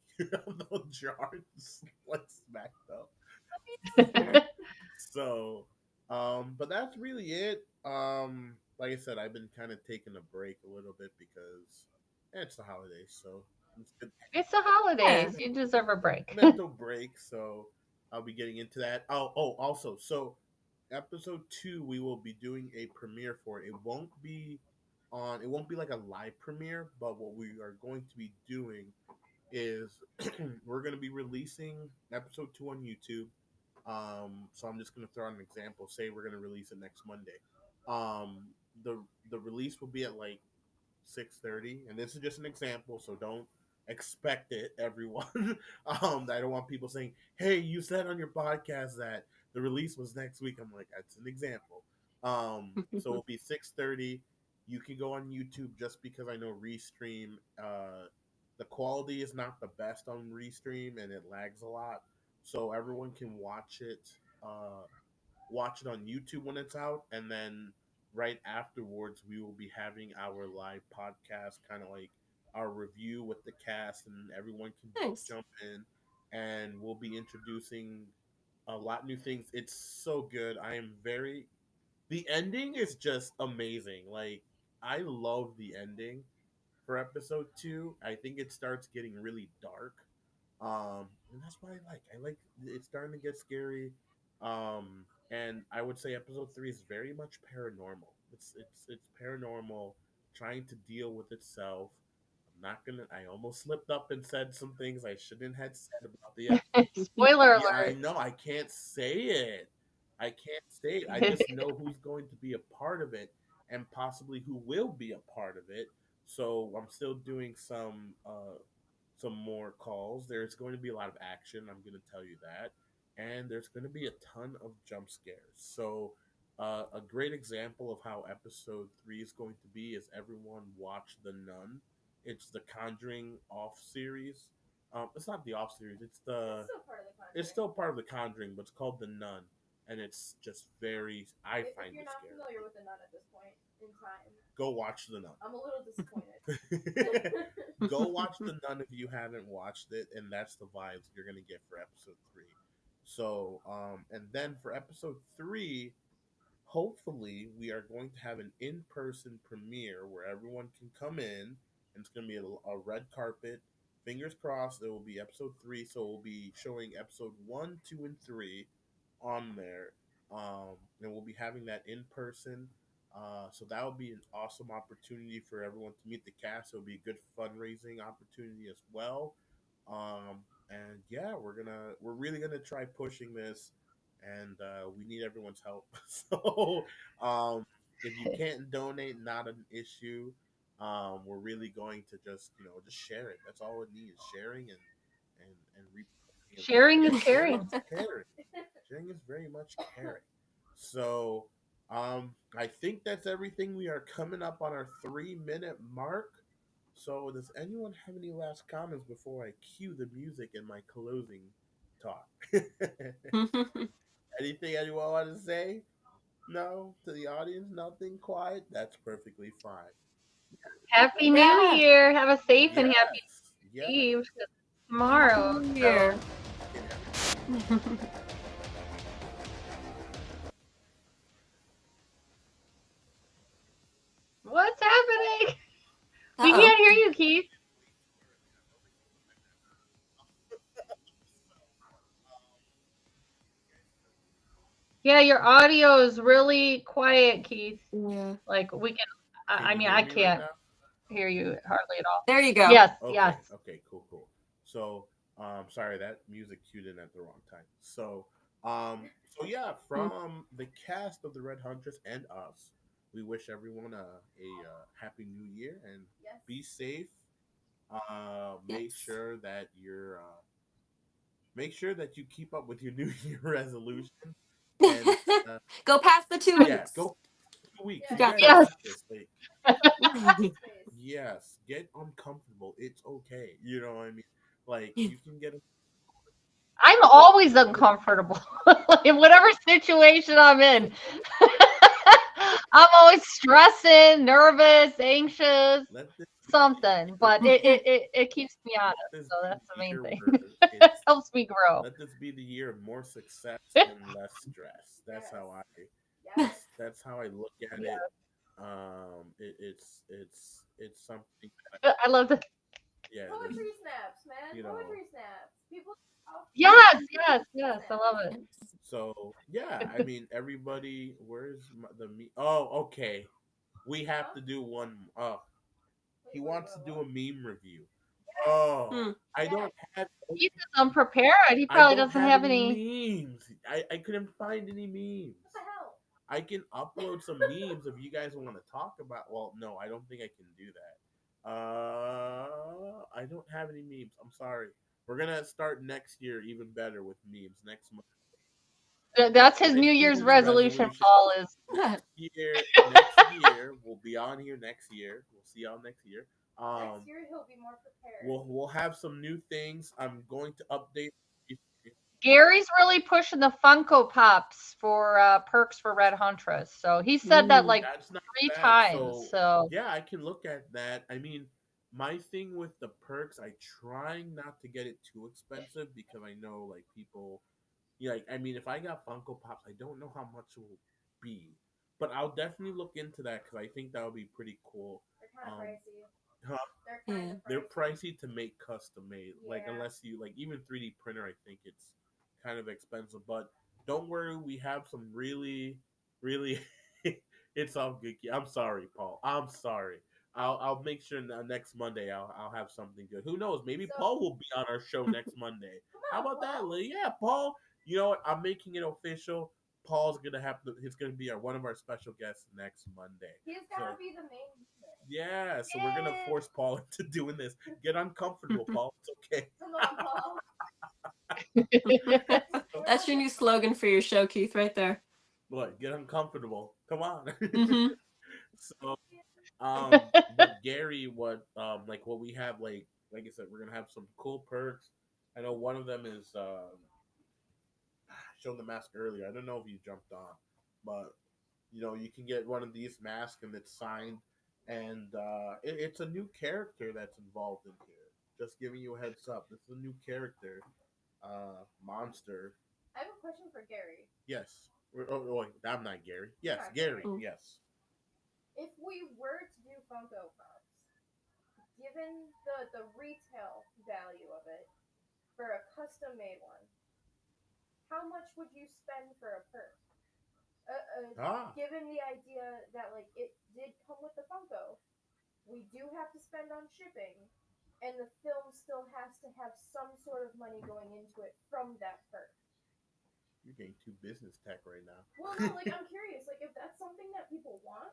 of the jar, just like smacked up. Fair. So, but that's really it. Like I said, I've been kind of taking a break a little bit because it's the holidays, so it's good It's the Yeah. holidays. You deserve a break. mental break. So I'll be getting into that. Also, so episode 2 we will be doing a premiere for it. It won't be like a live premiere, but what we are going to be doing is we're going to be releasing episode 2 on YouTube. So I'm just going to throw out an example. Say we're going to release it next Monday. Um, the release will be at like 6:30, and this is just an example, so don't expect it, everyone. I don't want people saying, "Hey, you said on your podcast that the release was next week." I'm like, that's an example. So it'll be 6:30. You can go on YouTube just because I know Restream. The quality is not the best on Restream, and it lags a lot. So everyone can Uh, watch it on YouTube when it's out, and then right afterwards we will be having our live podcast, kind of like our review with the cast, and everyone can Nice. jump in, and we'll be introducing a lot new things. It's so good. I am very The ending is just amazing. Like I love the ending for episode 2, I think it starts getting really dark. And that's what I like it's starting to get scary. And I would say episode 3 is very much paranormal. It's paranormal, trying to deal with itself. I'm not gonna. I almost slipped up and said some things I shouldn't have said about the Spoiler yeah, I alert. know. I can't say it. I can't say it. I just know who's going to be a part of it and possibly who will be a part of it. So I'm still doing some more calls. There's going to be a lot of action. I'm going to tell you that, and there's going to be a ton of jump scares. So a great example of how episode 3 is going to be is everyone watch The Nun. It's the Conjuring off series. It's not the off series. It's still part of the Conjuring, but it's called The Nun, and it's just very. I If find you're it not scary. familiar with the nun at this point in time, Go watch The Nun. I'm a little disappointed. Go watch The Nun if you haven't watched it, and that's the vibes you're gonna get for episode 3. So, and then for episode 3, hopefully we are going to have an in-person premiere where everyone can come in, and it's going to be a red carpet. Fingers crossed it will be episode 3, so we'll be showing episode 1, 2, and 3 on there. And we'll be having that in person. So that will be an awesome opportunity for everyone to meet the cast. It'll be a good fundraising opportunity as well. And yeah, we're really gonna try pushing this, and we need everyone's help. So if you can't donate, not an issue. We're really going to just share it. That's all it needs: sharing and reposting. And Sharing is yeah, sharing caring. is caring. Sharing is very much caring. So I think that's everything. We are coming up on our 3-minute mark. So, does anyone have any last comments before I cue the music in my closing talk? Anything anyone want to say? No? To the audience? Nothing? Quiet? That's perfectly fine. Happy New Yeah. Year. Have a safe and happy Yes. Yes. Eve 'cause Happy tomorrow. New So, Year. And what's happening? We Uh-oh. can't hear you, Keith. Yeah, your audio is really quiet, Keith. Yeah. Like we can. can I you mean, hear I me right can't now? hear you hardly at all. There you go. Yes, yes. Okay, cool. So, sorry that music cued in at the wrong time. So yeah, Mm. from the cast of the Red Huntress and us, we wish everyone a happy New Year and Yes. be safe. Make Yes. sure that make sure that you keep up with your New Year resolution, and Go past the two yeah, weeks. go 2 weeks. You You got guys this. Yes. got this. Like, Yeah. Space. yes, get uncomfortable. It's okay. You know what I mean? Like you can get I'm always uncomfortable in whatever situation I'm in. I'm always stressing, nervous, anxious, let this something, year, but it keeps me honest. let this So be that's the the main year thing. where It it's helps me grow. let this be the year of more success and less stress. Yes. Yes. That's how I look at Yeah. it. It's something. I love the Yeah, this Poetry snaps, man. you know. Poetry snaps. People off yes, yes, yes. I love it. Yes. So yeah, I mean everybody. Where's the me? Oh, okay. We have to do one. He wants to do a meme review. Oh, Hmm. I don't have. He's just unprepared. He I probably don't doesn't have have any any. memes. I couldn't find any memes. What the hell? I can upload some memes if you guys want to talk about. Well, no, I don't think I can do that. I don't have any memes. I'm sorry. We're gonna start next year even better with memes next month. That's his Next New Year's year's resolution. resolution. Paul is Next year we'll be on here next year. We'll see y'all next year. Next year he'll be more prepared. We'll have some new things. I'm going to update. Gary's really pushing the Funko Pops for perks for Red Huntress. So he said that Ooh. like That's not 3 times. so. So Yeah, I can look at that. I mean, my thing with the perks, I try not to get it too expensive because I know like people. Yeah, like, I mean, if I got Funko Pops, I don't know how much it will be, but I'll definitely look into that because I think that would be pretty cool. They're kind of pricey. Huh? They're kind Yeah. of They're pricey. pricey to make custom made. Like Yeah. unless you like even 3D printer, I think it's kind of expensive. But don't worry, we have some really. It's all good. I'm sorry, Paul. I'm sorry. I'll make sure next Monday I'll have something good. Who knows? Maybe So Paul will be on our show next Monday. come How on, about that, Paul. Lee? Yeah, Paul. You know what? I'm making it official. Paul's gonna have to. He's gonna be one of our special guests next Monday. He's So gotta be the main man. yeah, so we're gonna Yay! force Paul into doing this. Get uncomfortable, Paul. It's okay. Come on, Paul. So, We're That's like your a new slogan for your show, Keith, right there. what? Get uncomfortable. Come on. Mm-hmm. So, but Gary, like what we have, like I said, we're gonna have some cool perks. I know one of them is shown the mask earlier. I don't know if you jumped on, but you can get one of these masks and it's signed, and it's a new character that's involved in here. Just giving you a heads up. This is a new character, monster. I have a question for Gary. Yes. Wait, I'm not Gary. You're Yes, not Gary. Gary. Yes. If we were to do Funko Pops, given the retail value of it for a custom made one, how much would you spend for a perk? Ah, Given the idea that like it did come with the Funko, we do have to spend on shipping, and the film still has to have some sort of money going into it from that perk. you're getting too business tech right now. Well, no, like I'm curious, like if that's something that people want,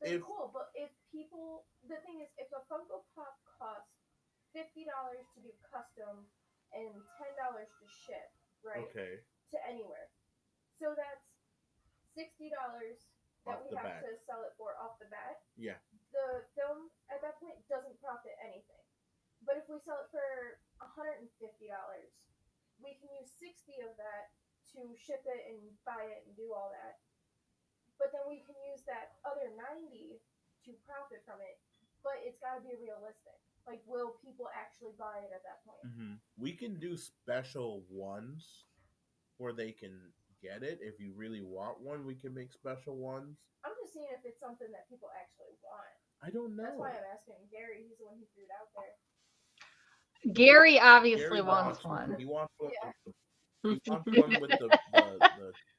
then If cool. But if people, the thing is, if a Funko Pop costs $50 to do custom and $10 to ship, right, okay, to anywhere, so that's $60 that off we the have bat, to sell it for off the bat. yeah, The film at that point doesn't profit anything. But if we sell it for $150, we can use 60 of that to ship it and buy it and do all that. But then we can use that other 90 to profit from it. But it's got to be realistic. Like, will people actually buy it at that point? we can do special ones where they can get it. If you really want one, we can make special ones. I'm just seeing if it's something that people actually want. I don't That's know. why I'm asking Gary. He's the one who threw it out there. Gary Gary obviously wants wants one. one. He wants one. Yeah. He wants one with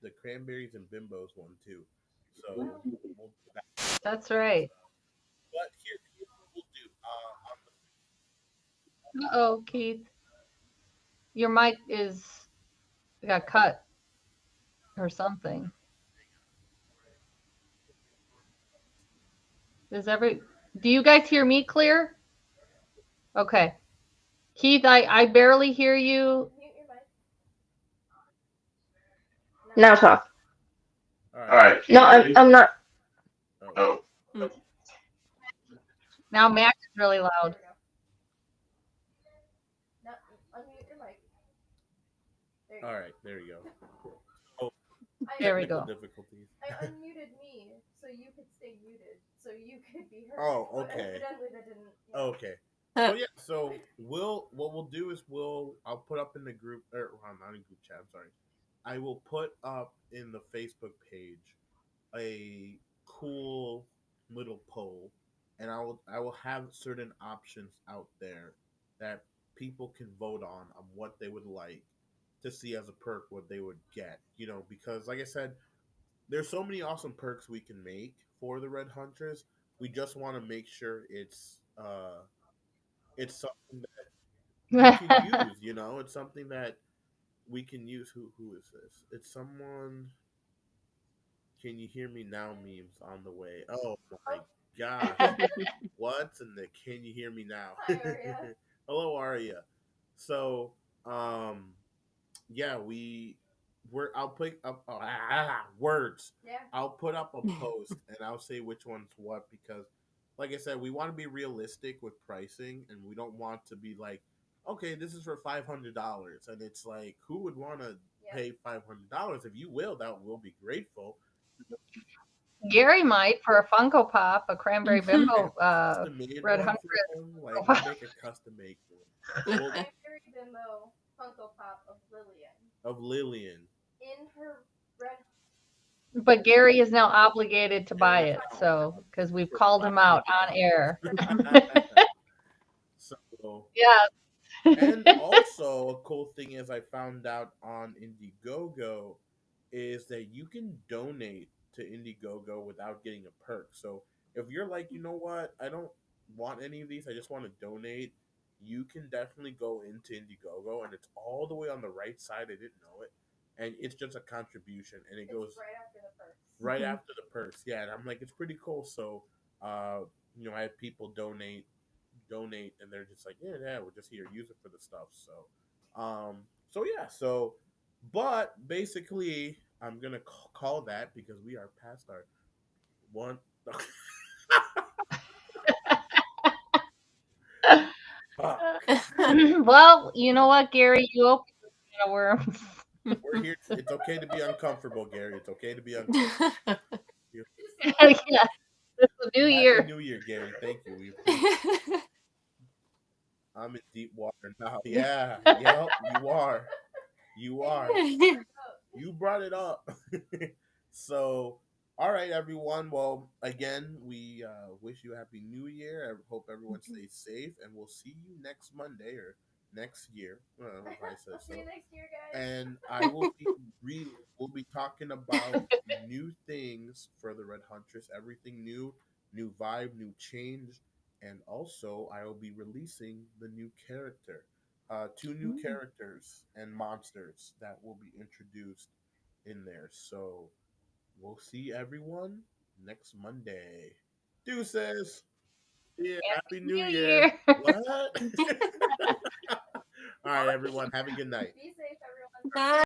the cranberries and bimbos one too. So Well, we'll do that. That's right. But here's what we'll do. Uh-oh, Keith. Your mic is got cut or something. Does every Do you guys hear me clear? Okay. Keith, I barely hear you. mute your mic. Now No. talk. all All right. right. No, I'm not. Oh, Now Mac is really There loud. we go. No, unmute your mic. There you all go. right. There you go. Oh, There we technical go. difficulties. I unmuted me so you could stay muted, so you could be heard. Oh, But okay. evidently that didn't. Okay. So yeah, so what we'll do is I'll put up in the group or well, not in group chat. I'm sorry. I will put up in the Facebook page a cool little poll, and I will have certain options out there that people can vote on what they would like to see as a perk, what they would get. Because like I said, there's so many awesome perks we can make for the Red Hunters. We just want to make sure it's something that you can use. It's something that we can use. Who is this? It's someone. Can you hear me now? Memes on the way. Oh my Oh, gosh! What's in the? Can you hear me now? hi, Aria. Hello, Aria. So, yeah, I'll put up words. Yeah. I'll put up a post and I'll say which one's what because, like I said, we want to be realistic with pricing and we don't want to be like, okay, this is for $500 and it's like, who would want to Yeah. pay $500? If you will, that will be grateful. Gary might for a Funko Pop, a cranberry bimbo Custom made Red one Hunter. for him, like we'll make a custom made one. Well, Cranberry Bimbo Funko Pop of Lillian of Lillian. in her red. But Gary is now obligated to buy Gary it, is so because we've called him out on air. So Yeah. and also, a cool thing is I found out on Indiegogo is that you can donate to Indiegogo without getting a perk. So if you're like, you know what, I don't want any of these, I just want to donate, you can definitely go into Indiegogo, and it's all the way on the right side. I didn't know it, and it's just a contribution, and it goes It's right after the perks. right Mhm. after the perks. Yeah, and I'm like, it's pretty cool. So, uh, I have people donate, and they're just like, yeah, yeah, we're just here, use it for the stuff. So yeah, but basically, I'm gonna call that because we are past our one. Fuck. Well, you know what, Gary? You opened the can of worms. We're here. It's okay to be uncomfortable, Gary. It's okay to be uncomfortable. Just Yeah, it's the new Happy year. New Year, Gary. Thank you. We appreciate. I'm in deep water now. Yeah. Yep. You are. You hey, are. you brought it up. You brought it up. So, all right, everyone. Well, again, we wish you a happy New Year. I hope everyone stays safe, and we'll see you next Monday or next year. If I said I'll see so. you next year, guys. And I will be we'll be talking about new things for the Red Huntress. Everything new, new vibe, new change, and also I will be releasing the new character, two new characters and monsters that will be introduced in there. So we'll see everyone next Monday. Deuces. Yeah, Happy happy New New Year. Year. What? All right, everyone. Have a good night. Be safe, everyone. Bye.